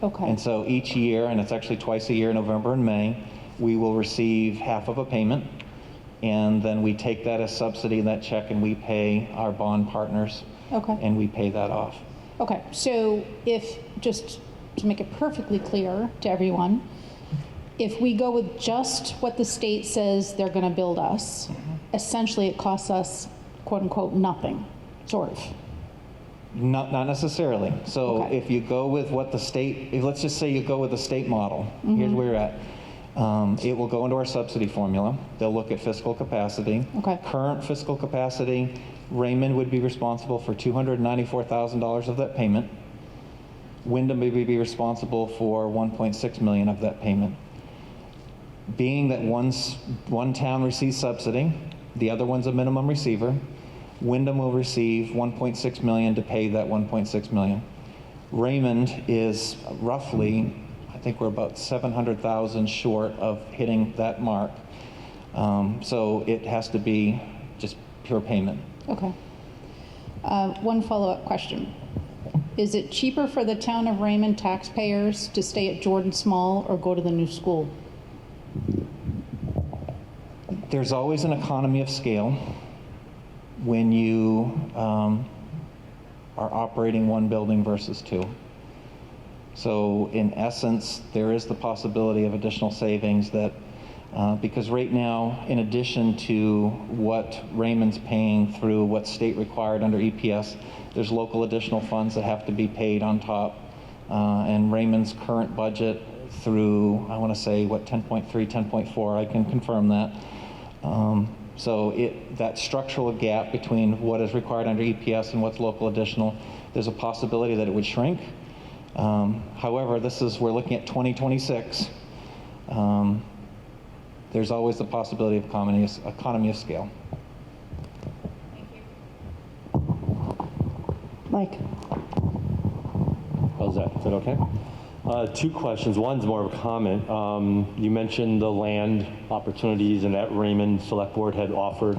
Okay. And so each year, and it's actually twice a year, November and May, we will receive half of a payment, and then we take that as subsidy, that check, and we pay our bond partners. Okay. And we pay that off. Okay, so if, just to make it perfectly clear to everyone, if we go with just what the state says they're going to build us, essentially it costs us, quote unquote, nothing, sort of. Not necessarily. So okay. If you go with what the state, let's just say you go with the state model, here's where you're at. It will go into our subsidy formula. They'll look at fiscal capacity. Okay. Current fiscal capacity, Raymond would be responsible for $294,000 of that payment. Wyndham would be responsible for $1.6 million of that payment. Being that one town receives subsidy, The other one's a minimum receiver. Wyndham will receive 1.6 million to pay that 1.6 million. Raymond is roughly, I think we're about 700,000 short of hitting that mark. So it has to be just pure payment. Okay. One follow-up question. Is it cheaper for the town of Raymond taxpayers to stay at Jordan Small or go to the new school? There's always an economy of scale when you are operating one building versus two. So in essence, there is the possibility of additional savings that, because right now, in addition to what Raymond's paying through what's state required under EPS, there's local additional funds that have to be paid on top. And Raymond's current budget through, I want to say, what, 10.3, 10.4, I can confirm that. So that structural gap between what is required under EPS and what's local additional, there's a possibility that it would shrink. However, we're looking at 2026. There's always the possibility of economy of scale. Thank you. Mike. How's that? Is that okay? Two questions. One's more of a comment. You mentioned the land opportunities and that Raymond Select Board had offered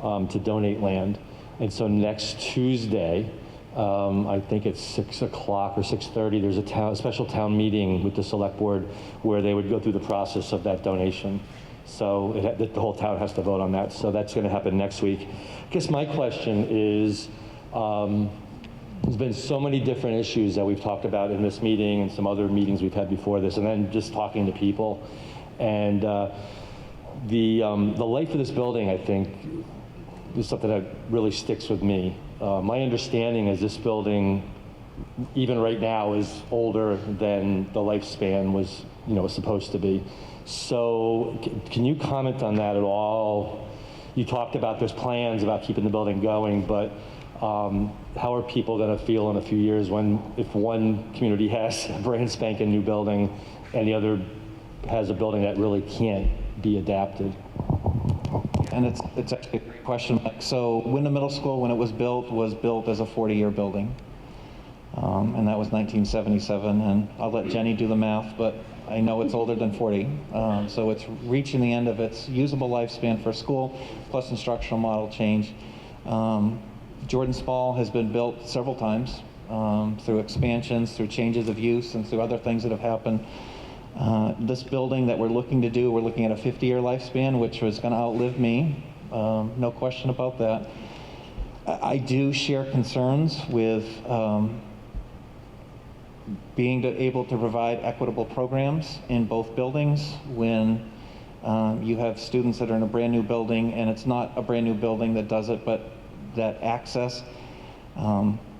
to donate land. And so next Tuesday, I think it's 6 o'clock or 6:30, there's a special town meeting with the Select Board where they would go through the process of that donation. So the whole town has to vote on that. So that's going to happen next week. I guess my question is, there's been so many different issues that we've talked about in this meeting and some other meetings we've had before this, and then just talking to people. And the life of this building, I think, is something that really sticks with me. My understanding is this building, even right now, is older than the lifespan was supposed to be. So can you comment on that at all? You talked about there's plans about keeping the building going, but how are people going to feel in a few years if one community has a brand spanking new building and the other has a building that really can't be adapted? And it's actually a great question. So Wyndham Middle School, when it was built as a 40-year building. And that was 1977. And I'll let Jenny do the math, but I know it's older than 40. So it's reaching the end of its usable lifespan for school, plus instructional model change. Jordan Small has been built several times through expansions, through changes of use, and through other things that have happened. This building that we're looking to do, we're looking at a 50-year lifespan, which was going to outlive me, no question about that. I do share concerns with being able to provide equitable programs in both buildings when you have students that are in a brand new building, and it's not a brand new building that does it, but that access.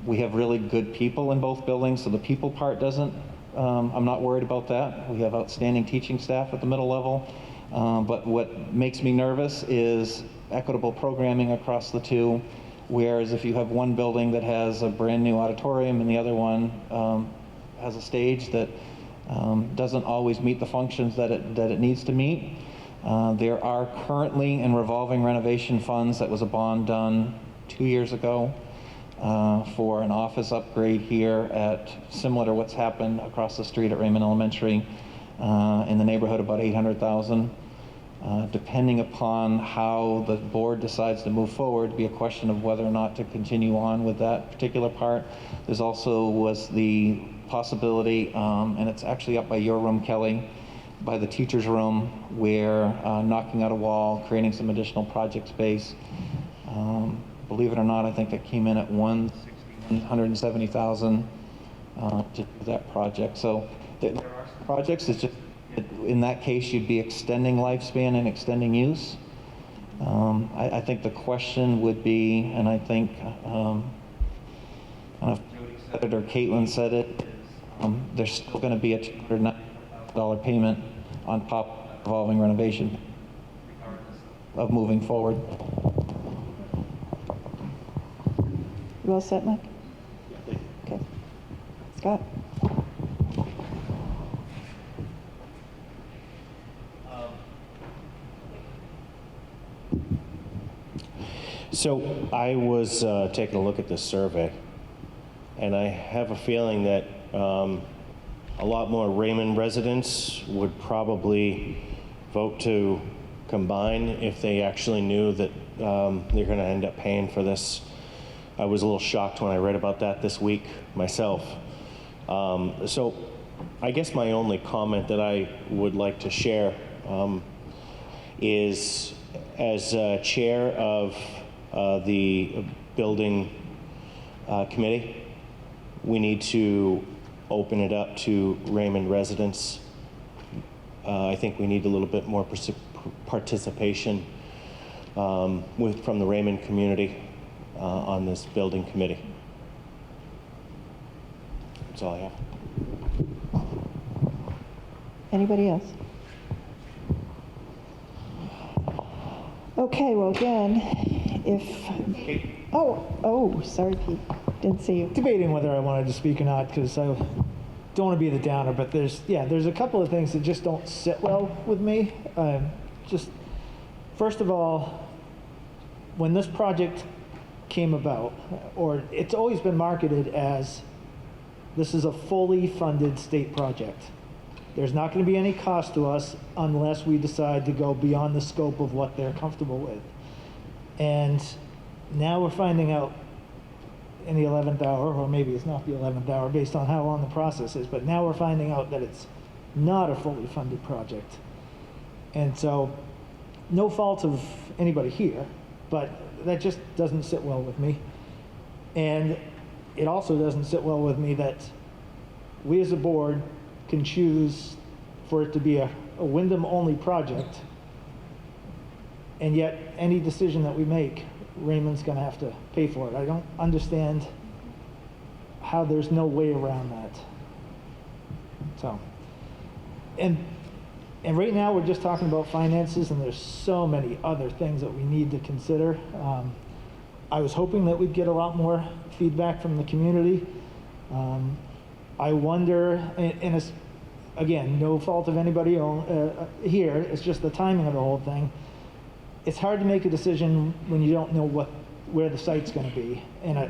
We have really good people in both buildings, so the people part doesn't, I'm not worried about that. We have outstanding teaching staff at the middle level. But what makes me nervous is equitable programming across the two, whereas if you have one building that has a brand new auditorium and the other one has a stage that doesn't always meet the functions that it needs to meet. There are currently in revolving renovation funds, that was a bond done 2 years ago for an office upgrade here at, similar to what's happened across the street at Raymond Elementary, in the neighborhood about $800,000. Depending upon how the board decides to move forward, it'd be a question of whether or not to continue on with that particular part. There's also was the possibility, and it's actually up by your room, Kelly, by the teacher's room, where knocking out a wall, creating some additional project space. Believe it or not, I think that came in at $170,000 to do that project. So there are some projects. It's just in that case, you'd be extending lifespan and extending use. I think the question would be, and I think I don't know if Jody said it or Caitlin said it, there's still going to be a $290,000 payment on top of revolving renovation of moving forward. You all set, Mike? Okay. Scott? So I was taking a look at this survey, and I have a feeling that a lot more Raymond residents would probably vote to combine if they actually knew that they're going to end up paying for this. I was a little shocked when I read about that this week myself. So I guess my only comment that I would like to share is, as chair of the building committee, we need to open it up to Raymond residents. I think we need a little bit more participation from the Raymond community on this building committee. That's all I have. Anybody else? Okay, well again, oh, sorry, Pete, didn't see you. Debating whether I wanted to speak or not, because I don't want to be the downer, but there's a couple of things that just don't sit well with me. Just, first of all, when this project came about, or it's always been marketed as, this is a fully funded state project. There's not going to be any cost to us unless we decide to go beyond the scope of what they're comfortable with. And now we're finding out in the 11th hour, or maybe it's not the 11th hour based on how long the process is, but now we're finding out that it's not a fully funded project. And so, no fault of anybody here, but that just doesn't sit well with me. And it also doesn't sit well with me that we as a board can choose for it to be a Wyndham-only project, and yet any decision that we make, Raymond's going to have to pay for it. I don't understand how there's no way around that. So, and right now we're just talking about finances, and there's so many other things that we need to consider. I was hoping that we'd get a lot more feedback from the community. I wonder, and it's, again, no fault of anybody here, it's just the timing of the whole thing. It's hard to make a decision when you don't know where the site's going to be. And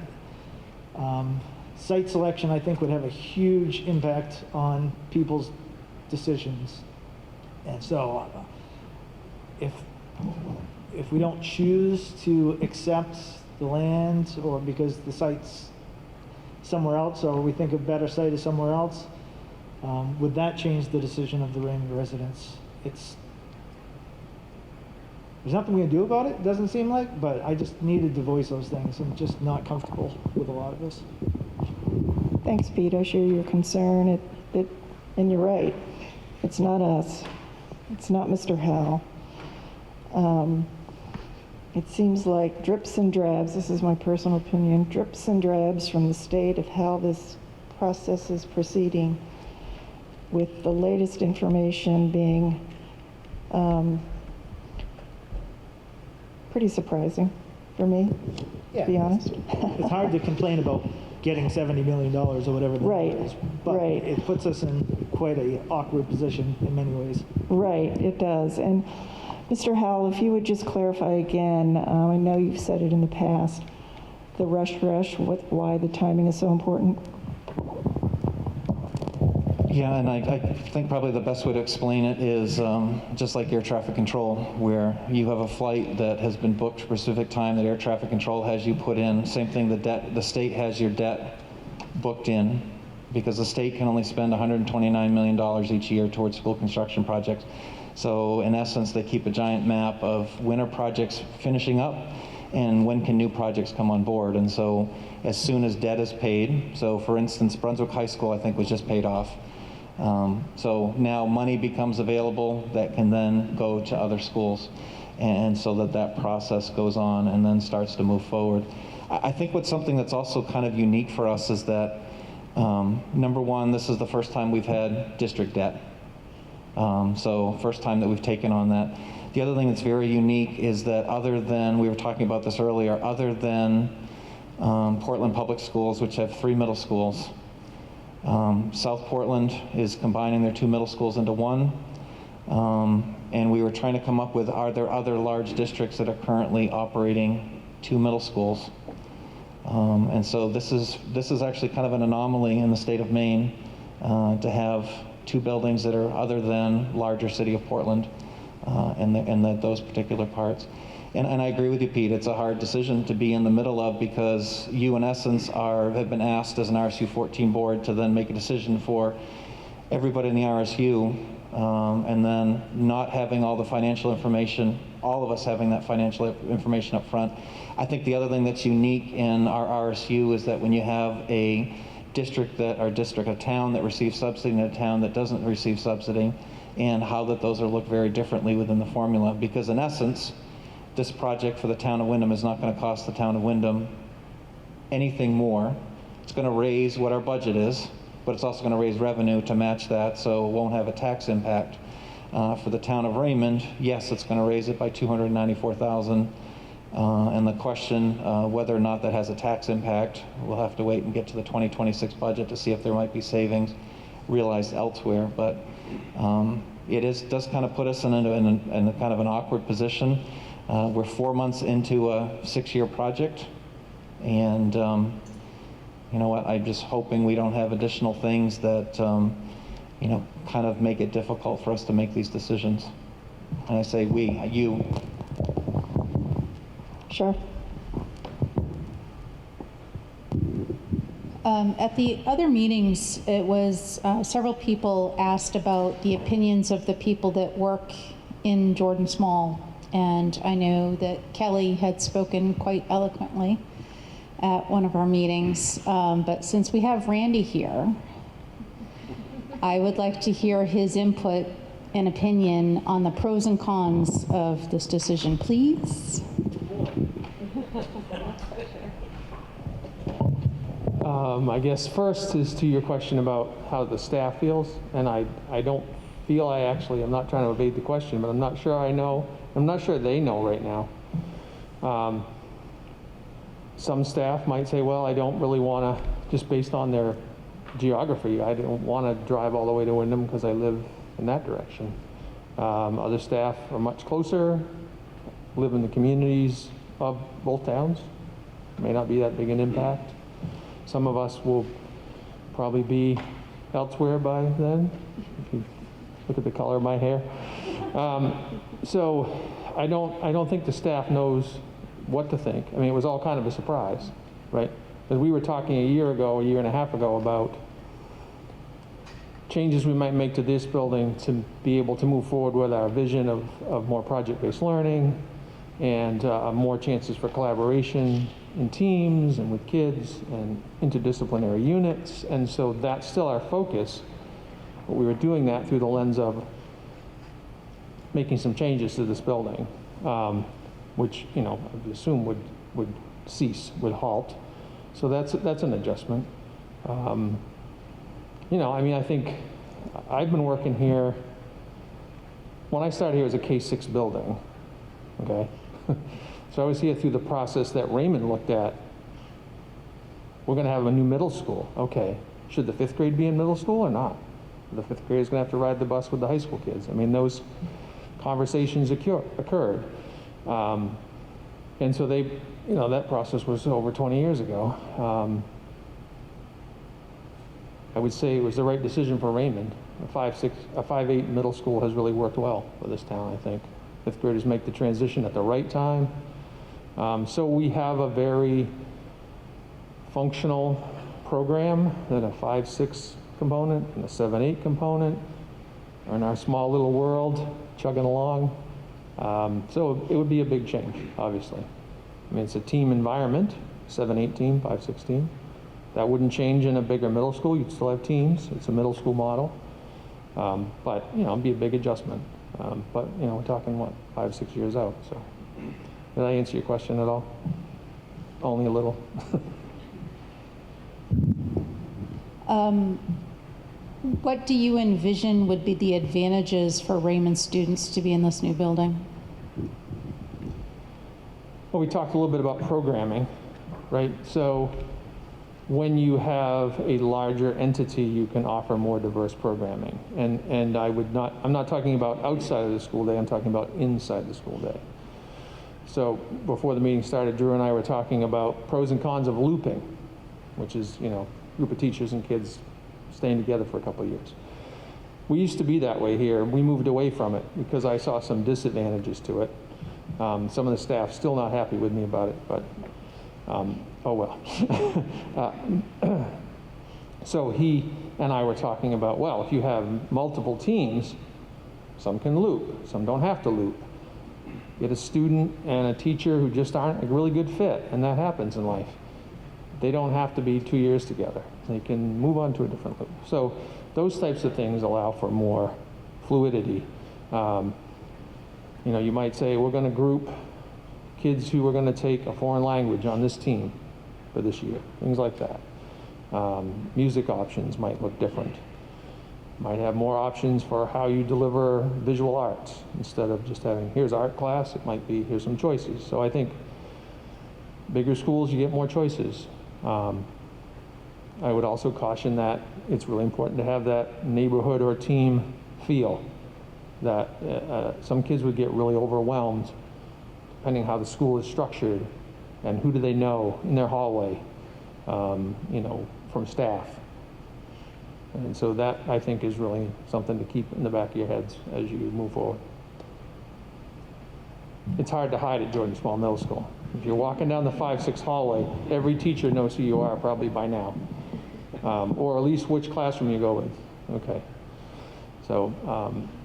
site selection, I think, would have a huge impact on people's decisions. And so if we don't choose to accept the land, or because the site's somewhere else, or we think a better site is somewhere else, would that change the decision of the Raymond residents? There's nothing we can do about it, it doesn't seem like, but I just needed to voice those things. I'm just not comfortable with a lot of this. Thanks, Pete. I share your concern. And you're right. It's not us. It's not Mr. Howell. It seems like drips and drabs, this is my personal opinion, drips and drabs from the state of how this process is proceeding, with the latest information being pretty surprising for me, to be honest. It's hard to complain about getting $70 million or whatever the number is, but it puts us in quite an awkward position in many ways. Right, it does. And Mr. Howell, if you would just clarify again, I know you've said it in the past, the rush, why the timing is so important. Yeah, and I think probably the best way to explain it is just like air traffic control, where you have a flight that has been booked for a specific time that air traffic control has you put in. Same thing, the state has your debt booked in, because the state can only spend $129 million each year towards school construction projects. So in essence, they keep a giant map of when are projects finishing up and when can new projects come on board. And so as soon as debt is paid, so for instance, Brunswick High School, I think, was just paid off. So now money becomes available that can then go to other schools. And so that process goes on and then starts to move forward. I think what's something that's also kind of unique for us is that, number one, this is the first time we've had district debt. So first time that we've taken on that. The other thing that's very unique is that other than, we were talking about this earlier, other than Portland Public Schools, which have 3 middle schools, South Portland is combining their 2 middle schools into one. And we were trying to come up with, are there other large districts that are currently operating 2 middle schools. And so this is actually kind of an anomaly in the state of Maine to have 2 buildings that are other than larger city of Portland and those particular parts. And I agree with you, Pete. It's a hard decision to be in the middle of, because you, in essence, have been asked as an RSU 14 board to then make a decision for everybody in the RSU, and then not having all the financial information, all of us having that financial information up front. I think the other thing that's unique in our RSU is that when you have a district, a town that receives subsidy and a town that doesn't receive subsidy, and how that those are looked very differently within the formula, because in essence, this project for the town of Windham is not going to cost the town of Windham anything more. It's going to raise what our budget is, but it's also going to raise revenue to match that, so it won't have a tax impact. For the town of Raymond, yes, it's going to raise it by $294,000. And the question whether or not that has a tax impact, we'll have to wait and get to the 2026 budget to see if there might be savings realized elsewhere. But it does kind of put us in a kind of an awkward position. We're 4 months into a 6-year project, and you know what? I'm just hoping we don't have additional things that kind of make it difficult for us to make these decisions. And I say we, you. Sure. At the other meetings, it was several people asked about the opinions of the people that work in Jordan Small. And I know that Kelly had spoken quite eloquently at one of our meetings. But since we have Randy here, I would like to hear his input and opinion on the pros and cons of this decision, please. I guess first is to your question about how the staff feels, and I don't feel I'm not trying to evade the question, but I'm not sure I know. I'm not sure they know right now. Some staff might say, well, I don't really want to, just based on their geography, I don't want to drive all the way to Windham because I live in that direction. Other staff are much closer, live in the communities of both towns. May not be that big an impact. Some of us will probably be elsewhere by then, if you look at the color of my hair. So I don't think the staff knows what to think. I mean, it was all kind of a surprise, right? As we were talking a year and a half ago about changes we might make to this building to be able to move forward with our vision of more project-based learning and more chances for collaboration in teams and with kids and interdisciplinary units. And so that's still our focus. But we were doing that through the lens of making some changes to this building, which, I would assume would cease, would halt. So that's an adjustment. I think I've been working here, when I started here, it was a K-6 building, okay? So I was here through the process that Raymond looked at. We're going to have a new middle school. Okay, should the 5th grade be in middle school or not? The 5th grade is going to have to ride the bus with the high school kids. I mean, those conversations occurred. And so that process was over 20 years ago. I would say it was the right decision for Raymond. A 5-8 middle school has really worked well for this town, I think. 5th graders make the transition at the right time. So we have a very functional program, that a 5-6 component and a 7-8 component are in our small little world, chugging along. So it would be a big change, obviously. I mean, it's a team environment, 7-8 team, 5-6 team. That wouldn't change in a bigger middle school. You'd still have teams. It's a middle school model. But, it'd be a big adjustment. But, we're talking, 5-6 years out. So did I answer your question at all? Only a little. What do you envision would be the advantages for Raymond students to be in this new building? Well, we talked a little bit about programming, right? So when you have a larger entity, you can offer more diverse programming. And I'm not talking about outside of the school day, I'm talking about inside the school day. So before the meeting started, Drew and I were talking about pros and cons of looping, which is, you know, a group of teachers and kids staying together for a couple of years. We used to be that way here. We moved away from it because I saw some disadvantages to it. Some of the staff still not happy with me about it, but oh well. So he and I were talking about, well, if you have multiple teams, some can loop, some don't have to loop. Get a student and a teacher who just aren't a really good fit, and that happens in life. They don't have to be 2 years together. They can move on to a different loop. So those types of things allow for more fluidity. You know, you might say, we're going to group kids who are going to take a foreign language on this team for this year, things like that. Music options might look different. Might have more options for how you deliver visual arts. Instead of just having, here's art class, it might be, here's some choices. So I think bigger schools, you get more choices. I would also caution that it's really important to have that neighborhood or team feel. That some kids would get really overwhelmed depending how the school is structured and who do they know in their hallway, you know, from staff. And so that, I think, is really something to keep in the back of your heads as you move forward. It's hard to hide at Jordan Small Middle School. If you're walking down the 5-6 hallway, every teacher knows who you are probably by now, or at least which classroom you go with. Okay. So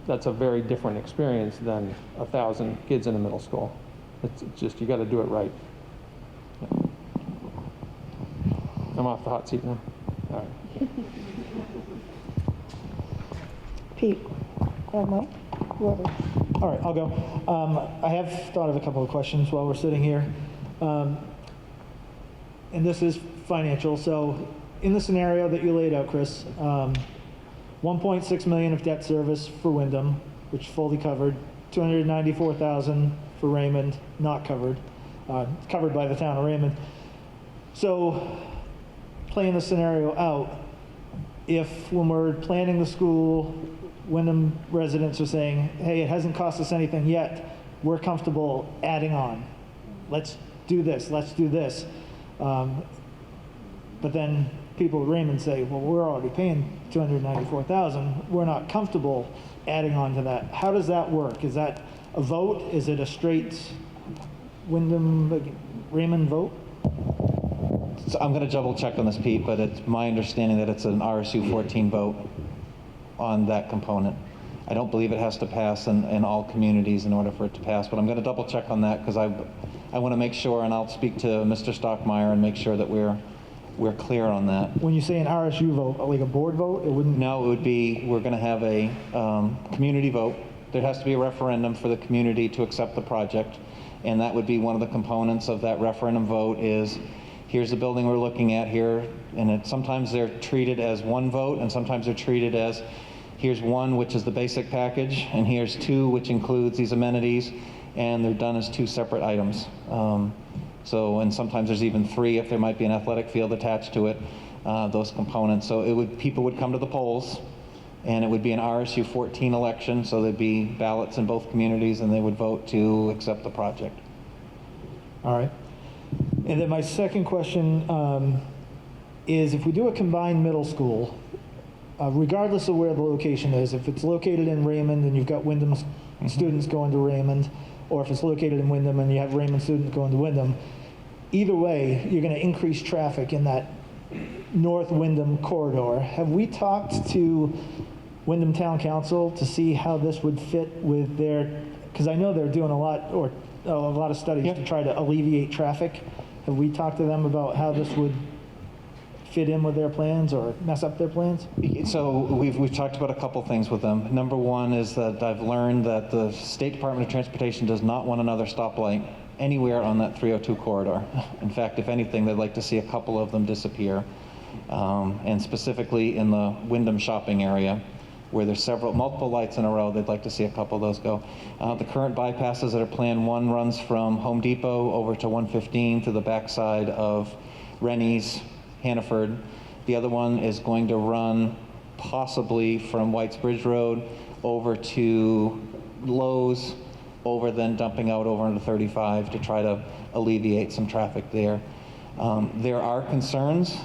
that's a very different experience than 1,000 kids in a middle school. It's just, you got to do it right. Yeah. I'm off the hot seat now. All right. Pete, Mike, whoever. All right, I'll go. I have thought of a couple of questions while we're sitting here. And this is financial. So in the scenario that you laid out, Chris, 1.6 million of debt service for Wyndham, which fully covered, 294,000 for Raymond, not covered, covered by the town of Raymond. So playing the scenario out, if when we're planning the school, Wyndham residents are saying, hey, it hasn't cost us anything yet, we're comfortable adding on. Let's do this, let's do this. But then people at Raymond say, well, we're already paying $294,000. We're not comfortable adding on to that. How does that work? Is that a vote? Is it a straight Wyndham Raymond vote? So I'm going to double check on this, Pete, but it's my understanding that it's an RSU 14 vote on that component. I don't believe it has to pass in all communities in order for it to pass, but I'm going to double check on that because I want to make sure, and I'll speak to Mr. Stockmeyer and make sure that we're clear on that. When you say an RSU vote, like a board vote, it wouldn't? No, it would be, we're going to have a community vote. There has to be a referendum for the community to accept the project, and that would be one of the components of that referendum vote is, here's the building we're looking at here, and sometimes they're treated as one vote, and sometimes they're treated as, here's one, which is the basic package, and here's two, which includes these amenities, and they're done as two separate items. So, and sometimes there's even three if there might be an athletic field attached to it, those components. So people would come to the polls, and it would be an RSU 14 election, so there'd be ballots in both communities, and they would vote to accept the project. All right. And then my second question is, if we do a combined middle school, regardless of where the location is, if it's located in Raymond and you've got Wyndham students going to Raymond, or if it's located in Wyndham and you have Raymond students going to Wyndham, either way, you're going to increase traffic in that North Wyndham corridor. Have we talked to Wyndham Town Council to see how this would fit with their, because I know they're doing a lot of studies to try to alleviate traffic. Have we talked to them about how this would fit in with their plans or mess up their plans? So we've talked about a couple things with them. Number one is that I've learned that the State Department of Transportation does not want another stoplight anywhere on that 302 corridor. In fact, if anything, they'd like to see a couple of them disappear. And specifically in the Wyndham shopping area, where there's multiple lights in a row, they'd like to see a couple of those go. The current bypasses that are planned, one runs from Home Depot over to 115 to the backside of Rennie's, Hannaford. The other one is going to run possibly from White's Bridge Road over to Lowe's, over, then dumping out over into 35 to try to alleviate some traffic there. There are concerns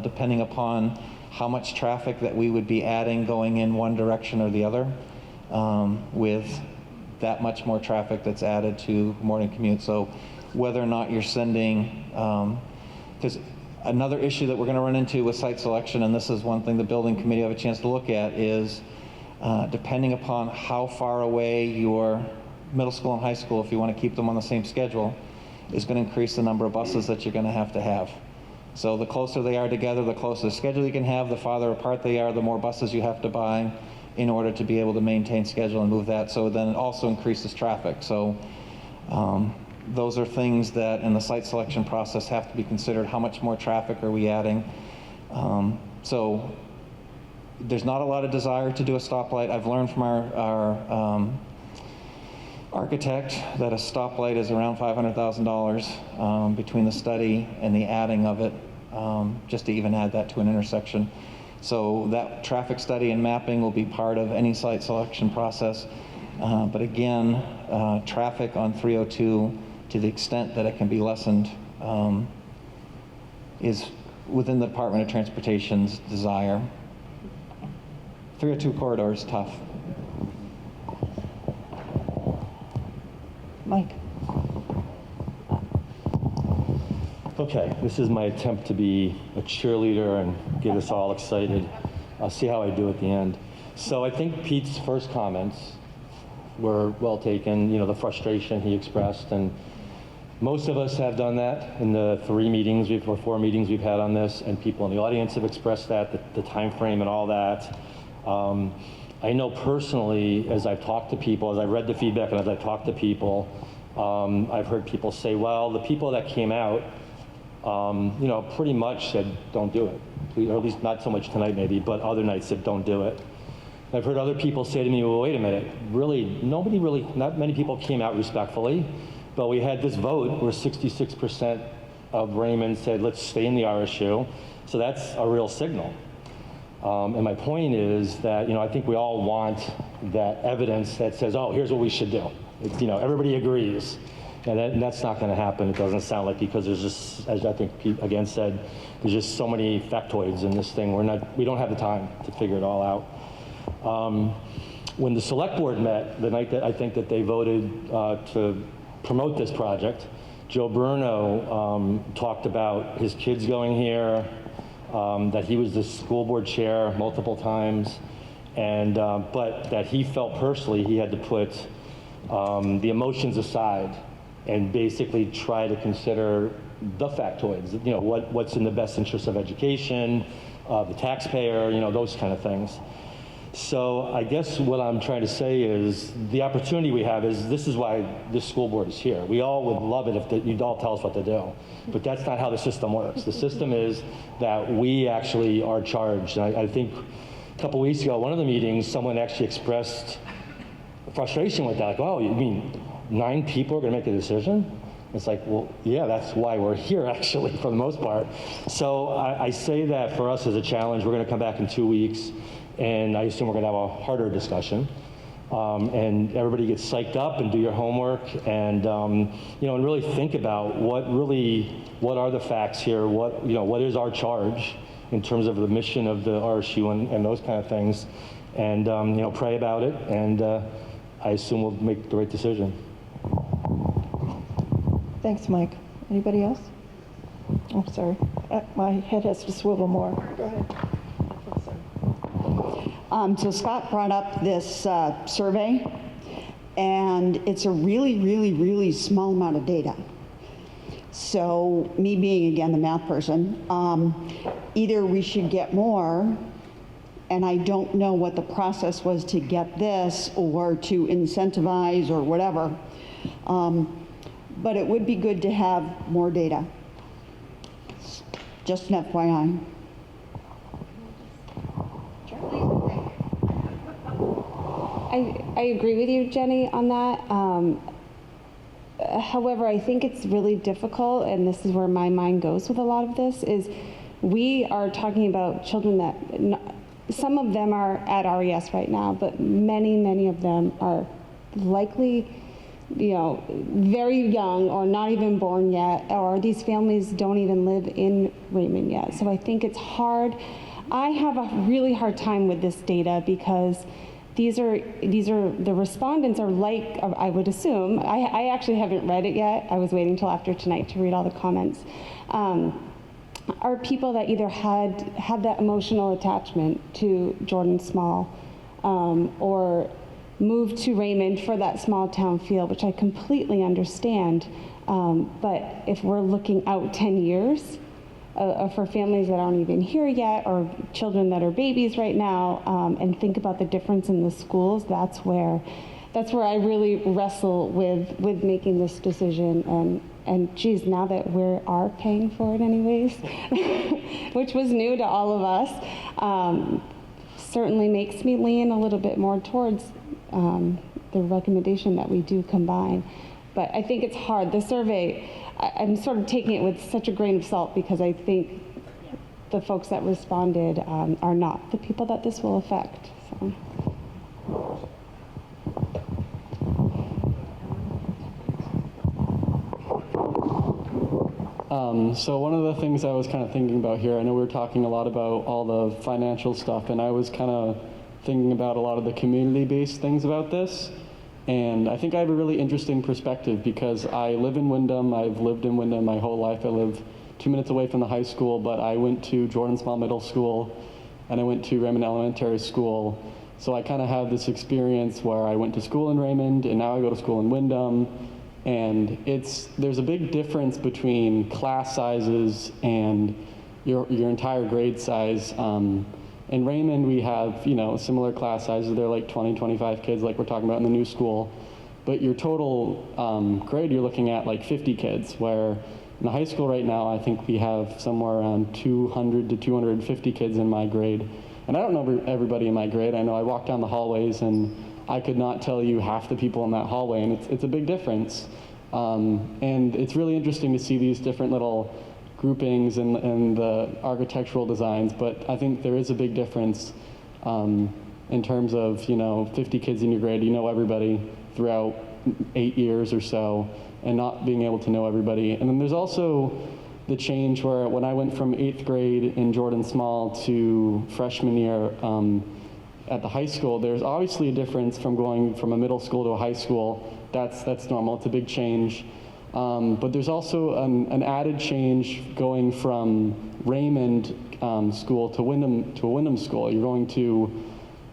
depending upon how much traffic that we would be adding going in one direction or the other, with that much more traffic that's added to morning commute. So whether or not you're sending, because another issue that we're going to run into with site selection, and this is one thing the building committee have a chance to look at, is depending upon how far away your middle school and high school, if you want to keep them on the same schedule, is going to increase the number of buses that you're going to have. So the closer they are together, the closer the schedule you can have, the farther apart they are, the more buses you have to buy in order to be able to maintain schedule and move that. So then it also increases traffic. So those are things that in the site selection process have to be considered. How much more traffic are we adding? So there's not a lot of desire to do a stoplight. I've learned from our architect that a stoplight is around $500,000 between the study and the adding of it, just to even add that to an intersection. So that traffic study and mapping will be part of any site selection process. But again, traffic on 302, to the extent that it can be lessened, is within the Department of Transportation's desire. 302 corridor is tough. Mike. Okay, this is my attempt to be a cheerleader and get us all excited. I'll see how I do at the end. So I think Pete's first comments were well taken, the frustration he expressed, and most of us have done that in the 4 meetings we've had on this, and people in the audience have expressed that, the time frame and all that. I know personally, as I've talked to people, as I've read the feedback and as I've talked to people, I've heard people say, well, the people that came out, pretty much said, don't do it. Or at least not so much tonight maybe, but other nights said, don't do it. I've heard other people say to me, well, wait a minute, not many people came out respectfully, but we had this vote where 66% of Raymond said, let's stay in the RSU. So that's a real signal. And my point is that, I think we all want that evidence that says, oh, here's what we should do. Everybody agrees. And that's not going to happen, it doesn't sound like, because there's just, as I think Pete again said, there's just so many factoids in this thing. We don't have the time to figure it all out. When the select board met, the night that I think that they voted to promote this project, Joe Bruno talked about his kids going here, that he was the school board chair multiple times, and but that he felt personally he had to put the emotions aside and basically try to consider the factoids, what's in the best interest of education, the taxpayer, those kind of things. So I guess what I'm trying to say is the opportunity we have is, this is why this school board is here. We all would love it if you'd all tell us what to do, but that's not how the system works. The system is that we actually are charged. And I think a couple weeks ago, one of the meetings, someone actually expressed frustration with that. Like, oh, you mean 9 people are going to make a decision? It's like, well, yeah, that's why we're here, actually, for the most part. So I say that for us as a challenge. We're going to come back in 2 weeks, and I assume we're going to have a harder discussion. And everybody gets psyched up and do your homework, and and really think about what are the facts here, what is our charge in terms of the mission of the RSU and those kind of things, and pray about it, and I assume we'll make the right decision. Thanks, Mike. Anybody else? Oh, sorry. My head has to swivel more. Go ahead. So Scott brought up this survey, and it's a really, really, really small amount of data. So me being, again, the math person, either we should get more, and I don't know what the process was to get this or to incentivize or whatever, but it would be good to have more data. Just an FYI. I agree with you, Jenny, on that. However, I think it's really difficult, and this is where my mind goes with a lot of this, is we are talking about children that, some of them are at RES right now, but many, many of them are likely very young or not even born yet, or these families don't even live in Raymond yet. So I think it's hard. I have a really hard time with this data because these are the respondents are like, I would assume, I actually haven't read it yet. I was waiting till after tonight to read all the comments. Are people that either had that emotional attachment to Jordan Small or moved to Raymond for that small town feel, which I completely understand. But if we're looking out 10 years for families that aren't even here yet, or children that are babies right now, and think about the difference in the schools, that's where I really wrestle with making this decision. And geez, now that we are paying for it anyways, which was new to all of us, certainly makes me lean a little bit more towards the recommendation that we do combine. But I think it's hard. The survey, I'm sort of taking it with such a grain of salt because I think the folks that responded are not the people that this will affect. So. So one of the things I was kind of thinking about here, I know we were talking a lot about all the financial stuff, and I was kind of thinking about a lot of the community-based things about this. And I think I have a really interesting perspective because I live in Windham. I've lived in Windham my whole life. I live 2 minutes away from the high school, but I went to Jordan Small Middle School and I went to Raymond Elementary School. So I kind of have this experience where I went to school in Raymond and now I go to school in Windham. And there's a big difference between class sizes and your entire grade size. In Raymond, we have, similar class sizes. They're like 20, 25 kids like we're talking about in the new school. But your total grade, you're looking at like 50 kids, where in the high school right now, I think we have somewhere around 200 to 250 kids in my grade. And I don't know everybody in my grade. I know I walk down the hallways and I could not tell you half the people in that hallway, and it's a big difference. And it's really interesting to see these different little groupings and the architectural designs, but I think there is a big difference in terms of, 50 kids in your grade, you know everybody throughout 8 years or so, and not being able to know everybody. And then there's also the change where when I went from 8th grade in Jordan Small to freshman year at the high school, there's obviously a difference from going from a middle school to a high school. That's normal, it's a big change. But there's also an added change going from Raymond school to a Windham school. You're going to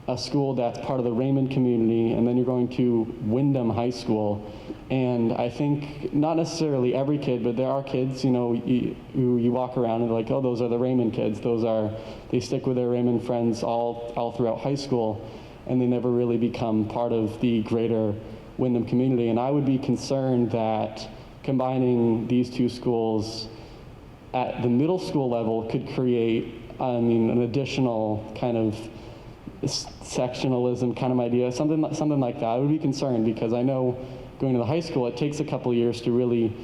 a school that's part of the Raymond community, and then you're going to Windham High School. And I think not necessarily every kid, but there are kids, who you walk around and they're like, oh, those are the Raymond kids. They stick with their Raymond friends all throughout high school, and they never really become part of the greater Windham community. And I would be concerned that combining these two schools at the middle school level could create, an additional kind of sectionalism kind of idea, something like that. I would be concerned because I know going to the high school, it takes a couple of years to really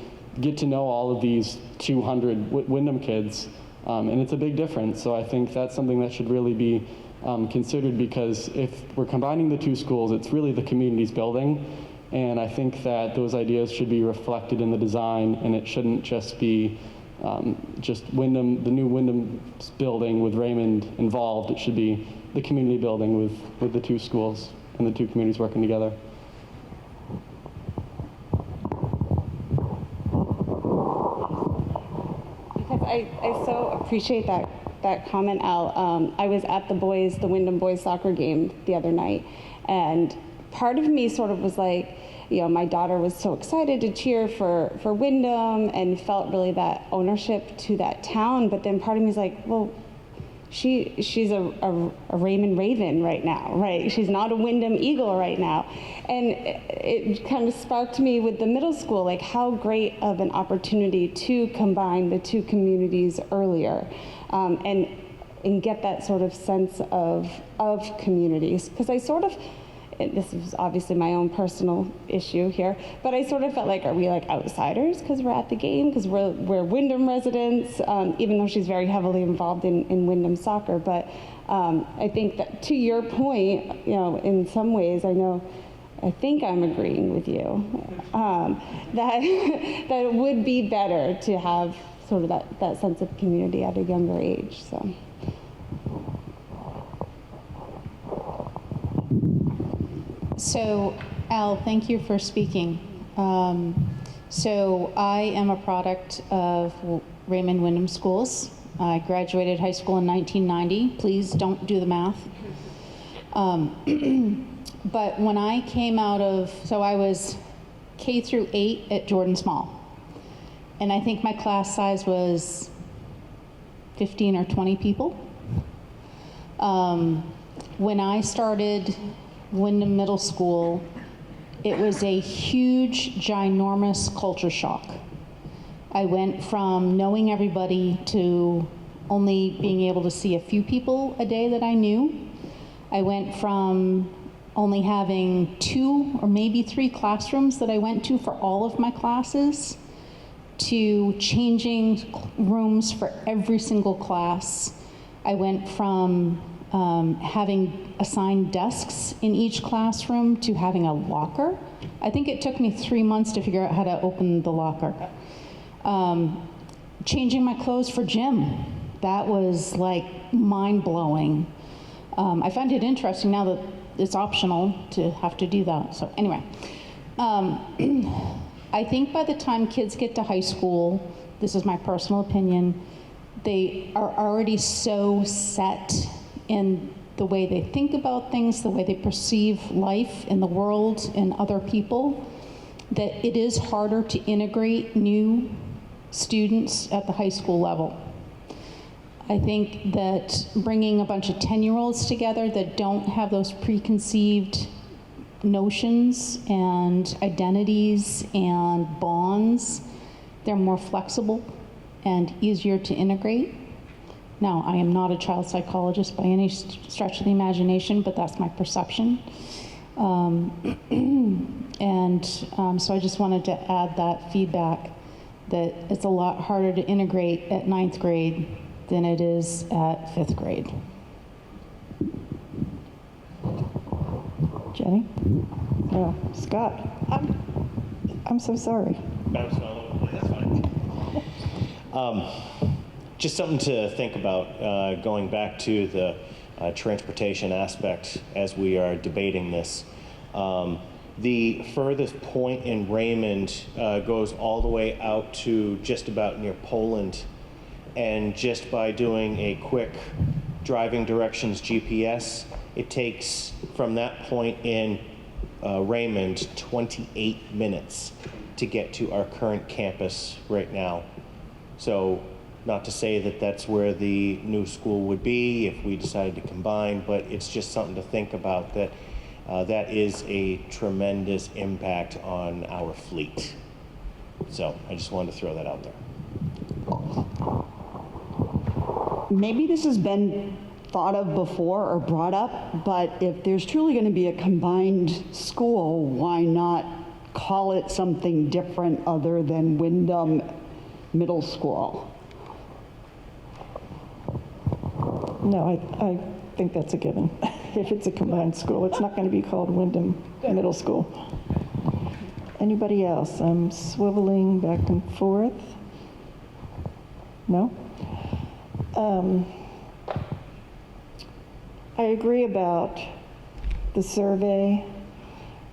get to know all of these 200 Windham kids, and it's a big difference. So I think that's something that should really be considered, because if we're combining the two schools, it's really the community's building. And I think that those ideas should be reflected in the design, and it shouldn't just be just Windham, the new Windham building with Raymond involved. It should be the community building with the two schools and the two communities working together. Because I so appreciate that comment, Al. I was at the Windham boys soccer game the other night, and part of me sort of was like, my daughter was so excited to cheer for Windham and felt really that ownership to that town. But then part of me is like, well, she's a Raymond Raven right now, right? She's not a Windham Eagle right now. And it kind of sparked me with the middle school, like how great of an opportunity to combine the two communities earlier and get that sort of sense of communities. Because I sort of, this is obviously my own personal issue here, but I sort of felt like, are we like outsiders because we're at the game, because we're Windham residents, even though she's very heavily involved in Windham soccer. But I think that to your point, in some ways, I know I think I'm agreeing with you, that that it would be better to have sort of that sense of community at a younger age. So, Al, thank you for speaking. So I am a product of Raymond Wyndham Schools. I graduated high school in 1990. Please don't do the math. But when I came out of, so I was K through 8 at Jordan Small. And I think my class size was 15 or 20 people. When I started Wyndham Middle School, it was a huge, ginormous culture shock. I went from knowing everybody to only being able to see a few people a day that I knew. I went from only having 2 or maybe 3 classrooms that I went to for all of my classes to changing rooms for every single class. I went from having assigned desks in each classroom to having a locker. I think it took me 3 months to figure out how to open the locker. Changing my clothes for gym. That was like mind-blowing. I find it interesting now that it's optional to have to do that. So anyway, I think by the time kids get to high school, this is my personal opinion, they are already so set in the way they think about things, the way they perceive life in the world and other people, that it is harder to integrate new students at the high school level. I think that bringing a bunch of 10-year-olds together that don't have those preconceived notions and identities and bonds, they're more flexible and easier to integrate. Now, I am not a child psychologist by any stretch of the imagination, but that's my perception. So I just wanted to add that feedback that it's a lot harder to integrate at 9th grade than it is at 5th grade. Jenny? No, Scott. I'm so sorry. That's fine. Just something to think about going back to the transportation aspect as we are debating this. The furthest point in Raymond goes all the way out to just about near Poland. And just by doing a quick driving directions GPS, it takes from that point in Raymond 28 minutes to get to our current campus right now. So not to say that that's where the new school would be if we decided to combine, but it's just something to think about, that that is a tremendous impact on our fleet. So I just wanted to throw that out there. Maybe this has been thought of before or brought up, but if there's truly going to be a combined school, why not call it something different other than Wyndham Middle School? No, I think that's a given. If it's a combined school, it's not going to be called Wyndham Middle School. Anybody else? I'm swiveling back and forth. No? I agree about the survey.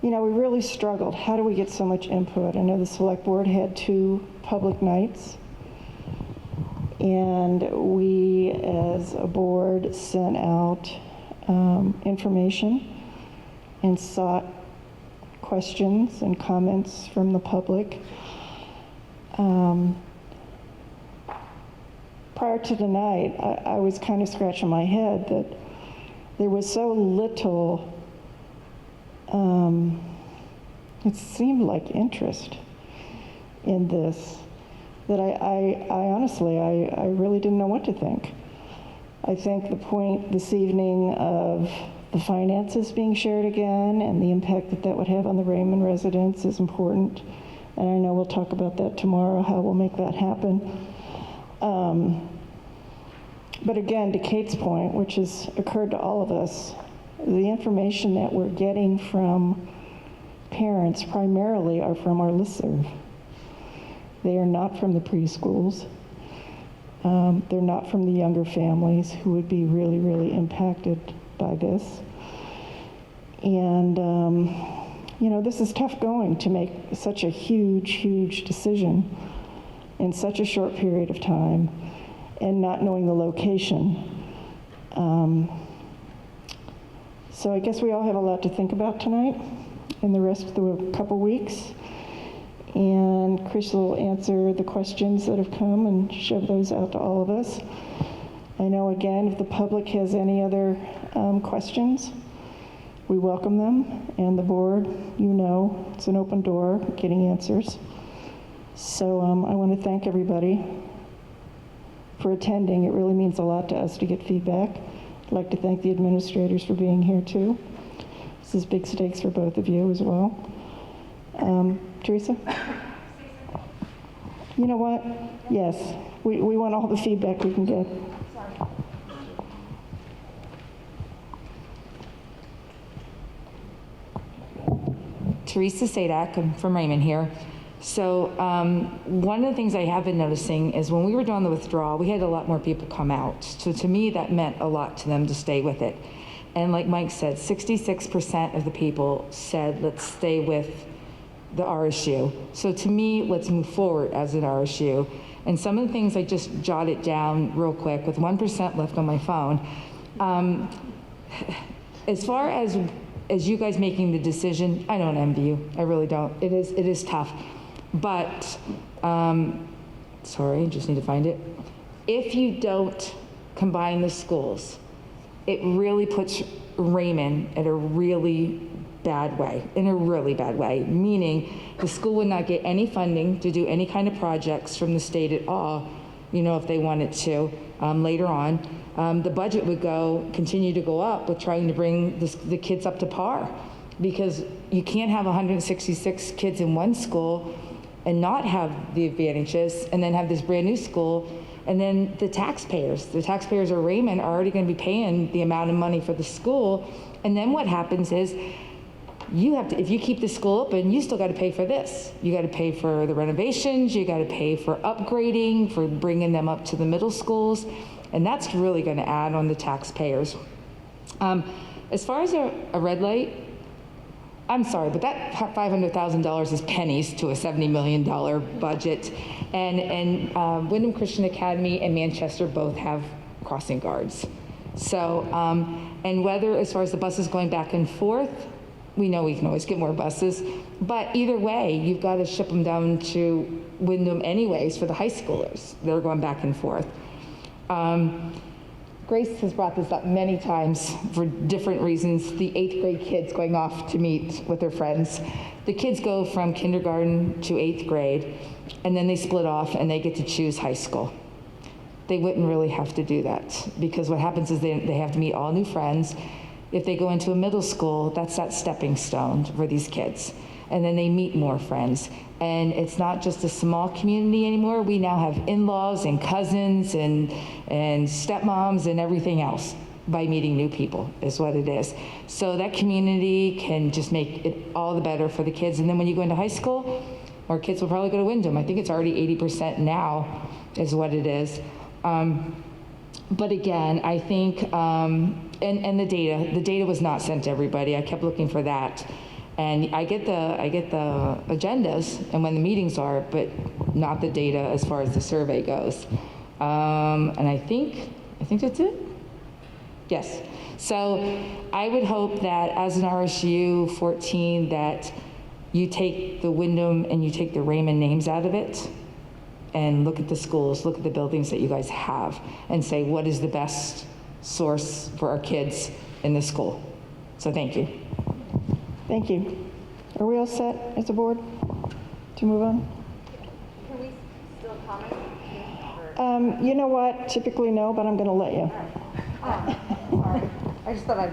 You know, we really struggled. How do we get so much input? I know the select board had 2 public nights, and we as a board sent out information and sought questions and comments from the public. Prior to tonight, I was kind of scratching my head that there was so little, it seemed like interest in this, that I honestly, I really didn't know what to think. I think the point this evening of the finances being shared again and the impact that that would have on the Raymond residents is important. And I know we'll talk about that tomorrow, how we'll make that happen. But again, to Kate's point, which has occurred to all of us, the information that we're getting from parents primarily are from our listserv. They are not from the preschools. They're not from the younger families who would be really, really impacted by this. And, this is tough going to make such a huge, huge decision in such a short period of time and not knowing the location. So I guess we all have a lot to think about tonight and the rest of the couple weeks. And Chris will answer the questions that have come and shove those out to all of us. I know, again, if the public has any other questions, we welcome them. And the board, it's an open door getting answers. So I want to thank everybody for attending. It really means a lot to us to get feedback. I'd like to thank the administrators for being here too. This is big stakes for both of you as well. Teresa? You know what? Yes, we want all the feedback we can get. Teresa Sadak, I'm from Raymond here. So one of the things I have been noticing is when we were doing the withdrawal, we had a lot more people come out. So to me, that meant a lot to them to stay with it. And like Mike said, 66% of the people said, let's stay with the RSU. So to me, let's move forward as an RSU. And some of the things I just jotted down real quick with 1% left on my phone. As far as you guys making the decision, I don't envy you. I really don't. It is tough. But, sorry, just need to find it. If you don't combine the schools, it really puts Raymond at a really bad way, meaning the school would not get any funding to do any kind of projects from the state at all, if they wanted to later on. The budget would continue to go up with trying to bring the kids up to par, because you can't have 166 kids in one school and not have the advantages, and then have this brand new school, and then the taxpayers of Raymond are already going to be paying the amount of money for the school, and then what happens is you have to, if you keep the school open, you still got to pay for this. You got to pay for the renovations, you got to pay for upgrading, for bringing them up to the middle schools, and that's really going to add on the taxpayers. As far as a red light, I'm sorry, but that $500,000 is pennies to a $70 million budget. And Wyndham Christian Academy and Manchester both have crossing guards. So, and whether, as far as the buses going back and forth, we know we can always get more buses, but either way, you've got to ship them down to Wyndham anyways for the high schoolers. They're going back and forth. Grace has brought this up many times for different reasons. The 8th grade kids going off to meet with their friends. The kids go from kindergarten to 8th grade, and then they split off and they get to choose high school. They wouldn't really have to do that, because what happens is they have to meet all new friends. If they go into a middle school, that's that stepping stone for these kids. And then they meet more friends. And it's not just a small community anymore. We now have in-laws and cousins and stepmoms and everything else by meeting new people, is what it is. So that community can just make it all the better for the kids. And then when you go into high school, more kids will probably go to Wyndham. I think it's already 80% now is what it is. But again, I think, and the data was not sent to everybody. I kept looking for that. And I get the agendas and when the meetings are, but not the data as far as the survey goes. And I think that's it. Yes. So I would hope that as an RSU 14 that you take the Wyndham and you take the Raymond names out of it and look at the schools, look at the buildings that you guys have and say, what is the best source for our kids in this school? So thank you. Thank you. Are we all set as a board to move on? Can we still comment? You know what? Typically no, but I'm going to let you. Sorry. I just thought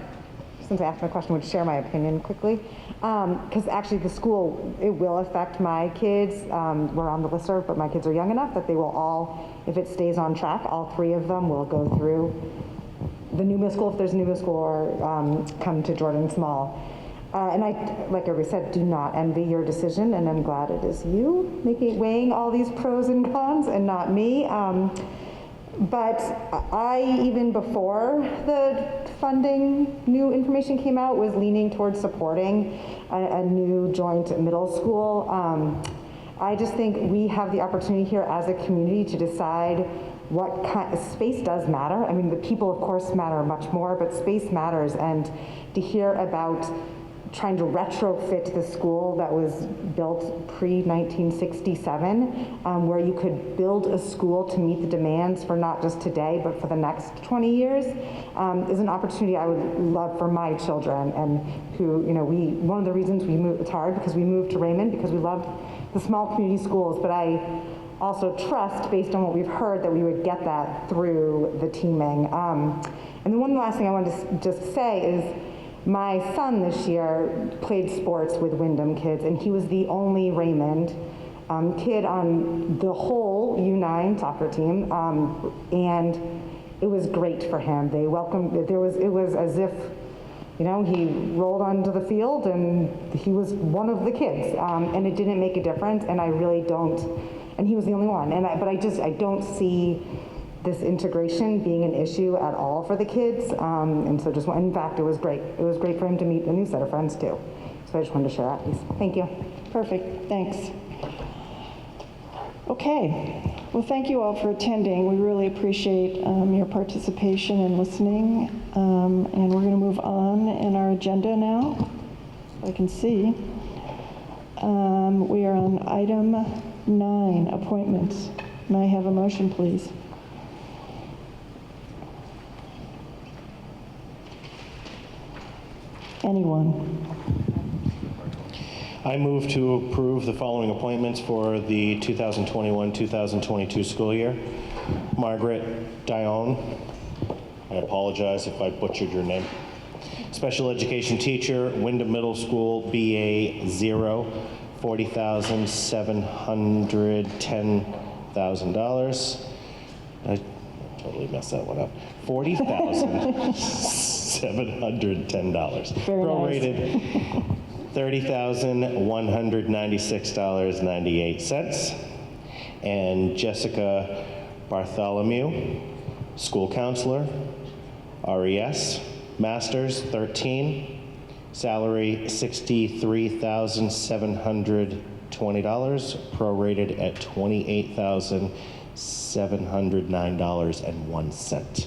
since I asked my question, would share my opinion quickly. Because actually the school, it will affect my kids. We're on the listserv, but my kids are young enough that they will all, if it stays on track, all 3 of them will go through the new middle school, if there's a new middle school, or come to Jordan Small. And I, like everybody said, do not envy your decision, and I'm glad it is you weighing all these pros and cons and not me. But I, even before the funding, new information came out, was leaning towards supporting a new joint middle school. I just think we have the opportunity here as a community to decide what kind of space does matter. I mean, the people, of course, matter much more, but space matters. And to hear about trying to retrofit the school that was built pre-1967, where you could build a school to meet the demands for not just today, but for the next 20 years, is an opportunity I would love for my children. And who, one of the reasons we moved, it's hard because we moved to Raymond because we loved the small community schools, but I also trust, based on what we've heard, that we would get that through the teaming. And then one last thing I wanted to just say is, my son this year played sports with Wyndham kids, and he was the only Raymond kid on the whole U9 soccer team, and it was great for him. They welcomed, it was as if, he rolled onto the field and he was one of the kids, and it didn't make a difference, and I really don't, and he was the only one, but I don't see this integration being an issue at all for the kids, and so just, in fact, it was great. It was great for him to meet a new set of friends too. So I just wanted to share that piece. Thank you. Perfect, thanks. Okay, well, thank you all for attending. We really appreciate your participation and listening, and we're going to move on in our agenda now. I can see. We are on item 9, appointments. May I have a motion, please? Anyone? I move to approve the following appointments for the 2021-2022 school year. Margaret Dione, I apologize if I butchered your name. Special education teacher, Wyndham Middle School, BA 0, $40,710,000. I totally messed that one up. $40,710. Prorated $30,196.98. And Jessica Bartholomew, school counselor, RES, Masters 13, salary $63,720, prorated at $28,709.01.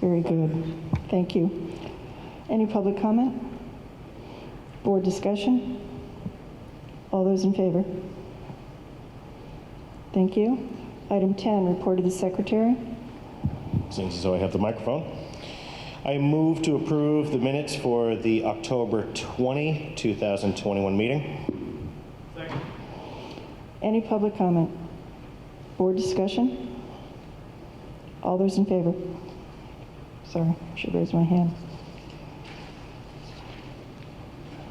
Very good. Thank you. Any public comment? Board discussion? All those in favor? Thank you. Item 10, report of the secretary. Seems as though I have the microphone. I move to approve the minutes for the October 20, 2021 meeting. Second. Any public comment? Board discussion? All those in favor? Sorry, I should raise my hand.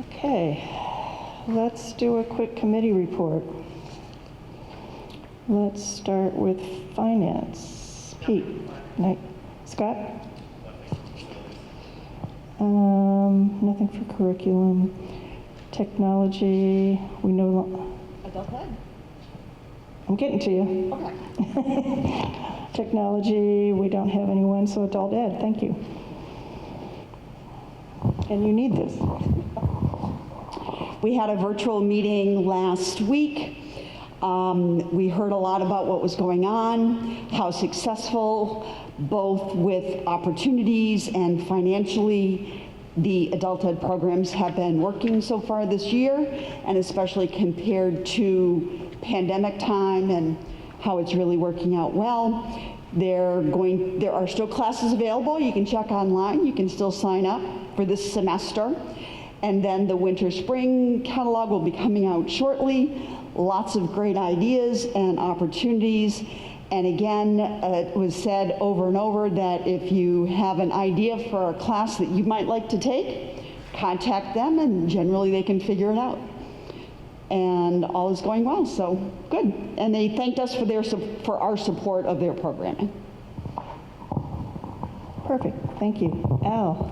Okay, let's do a quick committee report. Let's start with finance. Pete, Scott? Nothing for curriculum. Technology, we know. Adult ed. I'm getting to you. Okay. Technology, we don't have anyone, so adult ed, thank you. And you need this. We had a virtual meeting last week. We heard a lot about what was going on, how successful, both with opportunities and financially, the adult ed programs have been working so far this year, and especially compared to pandemic time and how it's really working out well. There are still classes available. You can check online. You can still sign up for this semester. And then the winter-spring catalog will be coming out shortly. Lots of great ideas and opportunities. And again, it was said over and over that if you have an idea for a class that you might like to take, contact them and generally they can figure it out. And all is going well, so good. And they thanked us for our support of their programming. Perfect, thank you. Al?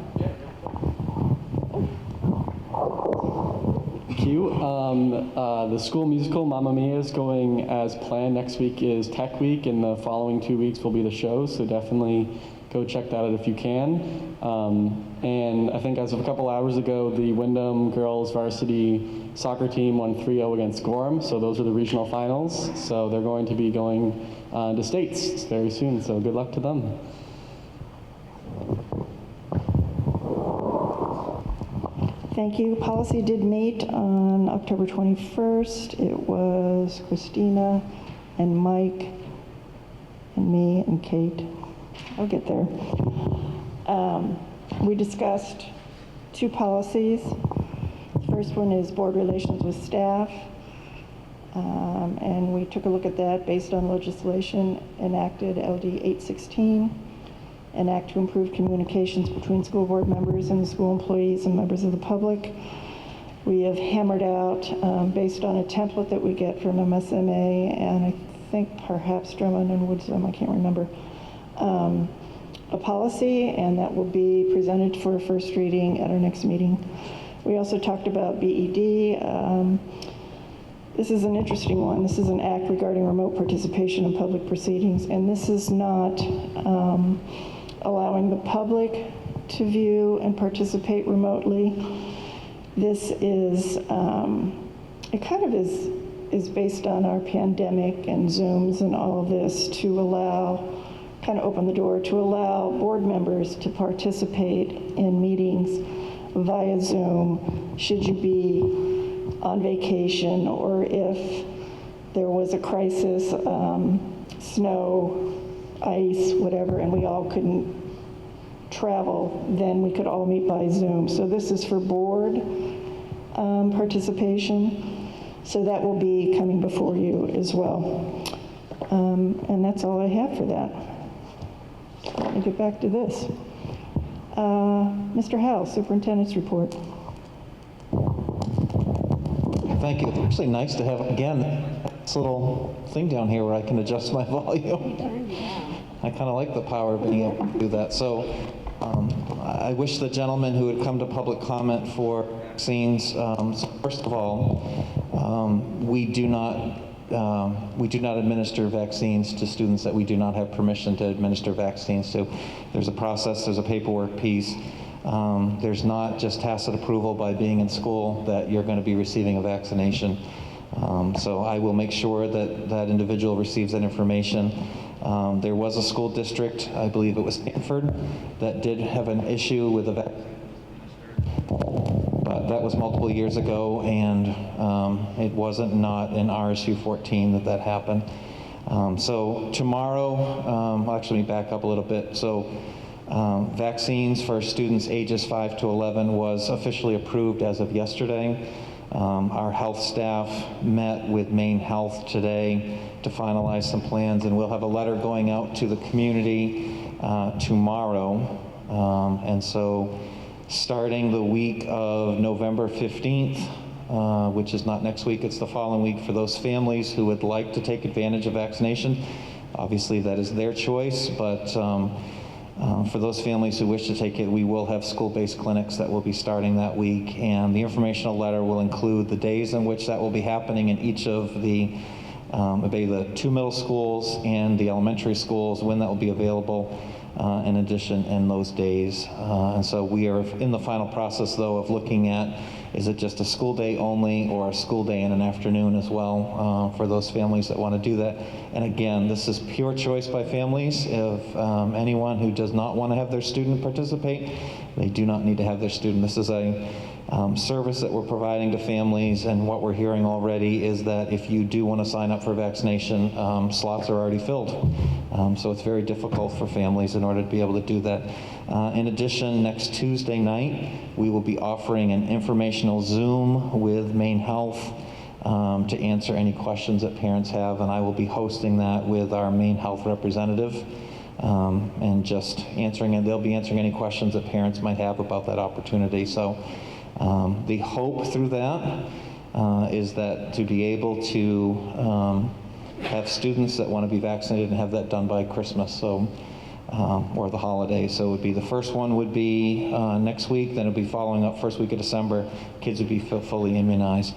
Thank you. The school musical, Mamma Mia, is going as planned. Next week is Tech Week, and the following 2 weeks will be the show, so definitely go check that out if you can. And I think as of a couple hours ago, the Wyndham girls varsity soccer team won 3-0 against Gorham, so those are the regional finals. So they're going to be going to states very soon, so good luck to them. Thank you. Policy did meet on October 21st. It was Christina and Mike and me and Kate. I'll get there. We discussed 2 policies. The first one is board relations with staff. And we took a look at that based on legislation enacted LD 816, an act to improve communications between school board members and the school employees and members of the public. We have hammered out, based on a template that we get from MSMA, and I think perhaps Drummond and Woodsum, I can't remember, a policy, and that will be presented for a first reading at our next meeting. We also talked about BED. This is an interesting one. This is an act regarding remote participation in public proceedings, and this is not allowing the public to view and participate remotely. This is, it kind of is based on our pandemic and Zooms and all of this to allow, kind of open the door to allow board members to participate in meetings via Zoom should you be on vacation or if there was a crisis, snow, ice, whatever, and we all couldn't travel, then we could all meet by Zoom. So this is for board participation. So that will be coming before you as well. And that's all I have for that. Let me get back to this. Mr. Howell, Superintendent's report. Thank you. It's actually nice to have, again, this little thing down here where I can adjust my volume. I kind of like the power of being able to do that. So I wish the gentleman who had come to public comment for vaccines, first of all, we do not administer vaccines to students that we do not have permission to administer vaccines to. There's a process, there's a paperwork piece. There's not just tacit approval by being in school that you're going to be receiving a vaccination. So I will make sure that that individual receives that information. There was a school district, I believe it was Stanford, that did have an issue with a vaccine. But that was multiple years ago, and it wasn't not in RSU 14 that happened. So tomorrow, actually back up a little bit. So vaccines for students ages 5 to 11 was officially approved as of yesterday. Our health staff met with Maine Health today to finalize some plans, and we'll have a letter going out to the community tomorrow. And so starting the week of November 15th, which is not next week, it's the following week, for those families who would like to take advantage of vaccination. Obviously, that is their choice, but for those families who wish to take it, we will have school-based clinics that will be starting that week, and the informational letter will include the days in which that will be happening in each of the 2 middle schools and the elementary schools, when that will be available, in addition, in those days. And so we are in the final process, though, of looking at, is it just a school day only or a school day and an afternoon as well, for those families that want to do that. And again, this is pure choice by families. If anyone who does not want to have their student participate, they do not need to have their student. This is a service that we're providing to families, and what we're hearing already is that if you do want to sign up for vaccination, slots are already filled. So it's very difficult for families in order to be able to do that. In addition, next Tuesday night, we will be offering an informational Zoom with Maine Health to answer any questions that parents have, and I will be hosting that with our Maine Health representative, and just answering, and they'll be answering any questions that parents might have about that opportunity. So the hope through that is that to be able to have students that want to be vaccinated and have that done by Christmas. So or the holidays. So it would be the first one would be next week, then it'll be following up first week of December. Kids would be fully immunized.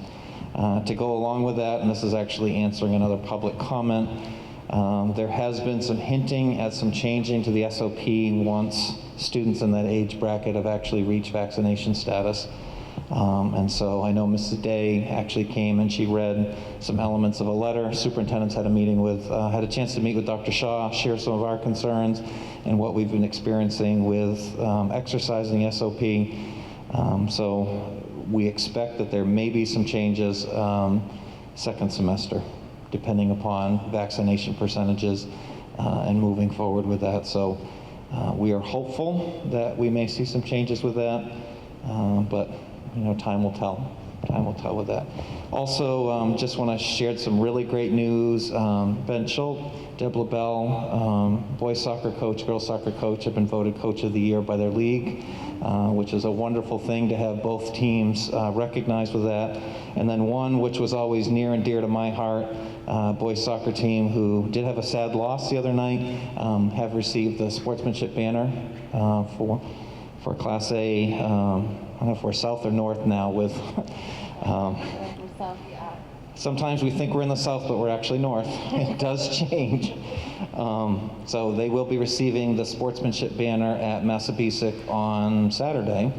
To go along with that, and this is actually answering another public comment, there has been some hinting at some changing to the SOP once students in that age bracket have actually reached vaccination status. And so I know Mrs. Day actually came and she read some elements of a letter. Superintendents had a meeting with, had a chance to meet with Dr. Shaw, share some of our concerns and what we've been experiencing with exercising SOP. So we expect that there may be some changes second semester, depending upon vaccination percentages and moving forward with that. So we are hopeful that we may see some changes with that, but time will tell. Time will tell with that. Also, just want to share some really great news. Ben Schultz, Deb LaBelle, boys soccer coach, girls soccer coach, have been voted Coach of the Year by their league, which is a wonderful thing to have both teams recognized with that. And then one, which was always near and dear to my heart, boys soccer team who did have a sad loss the other night, have received the sportsmanship banner for Class A. I don't know if we're south or north now with, sometimes we think we're in the south, but we're actually north. It does change. So they will be receiving the sportsmanship banner at Massabesic on Saturday.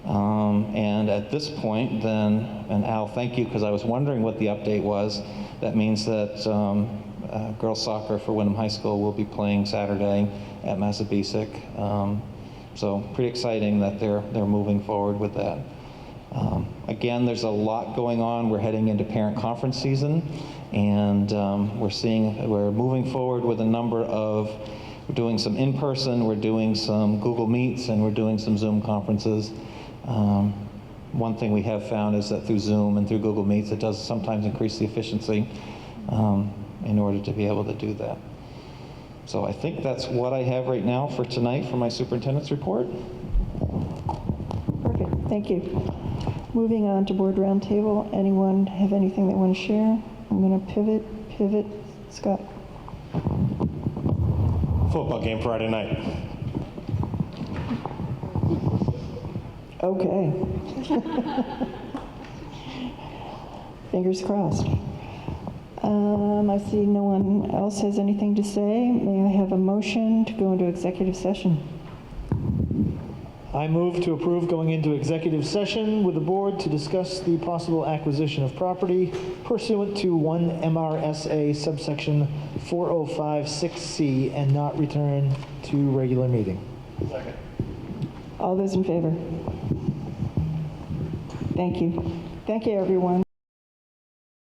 And at this point then, and Al, thank you, because I was wondering what the update was. That means that girls soccer for Wyndham High School will be playing Saturday at Massabesic. So pretty exciting that they're moving forward with that. Again, there's a lot going on. We're heading into parent conference season, and we're moving forward with a number of, we're doing some in-person, we're doing some Google Meets, and we're doing some Zoom conferences. One thing we have found is that through Zoom and through Google Meets, it does sometimes increase the efficiency in order to be able to do that. So I think that's what I have right now for tonight for my superintendent's report. Perfect, thank you. Moving on to board roundtable. Anyone have anything they want to share? I'm going to pivot. Scott. Football game Friday night. Okay. Fingers crossed. I see no one else has anything to say. May I have a motion to go into executive session? I move to approve going into executive session with the board to discuss the possible acquisition of property pursuant to 1 MRSA subsection 4056C and not return to regular meeting. Second. All those in favor? Thank you. Thank you, everyone.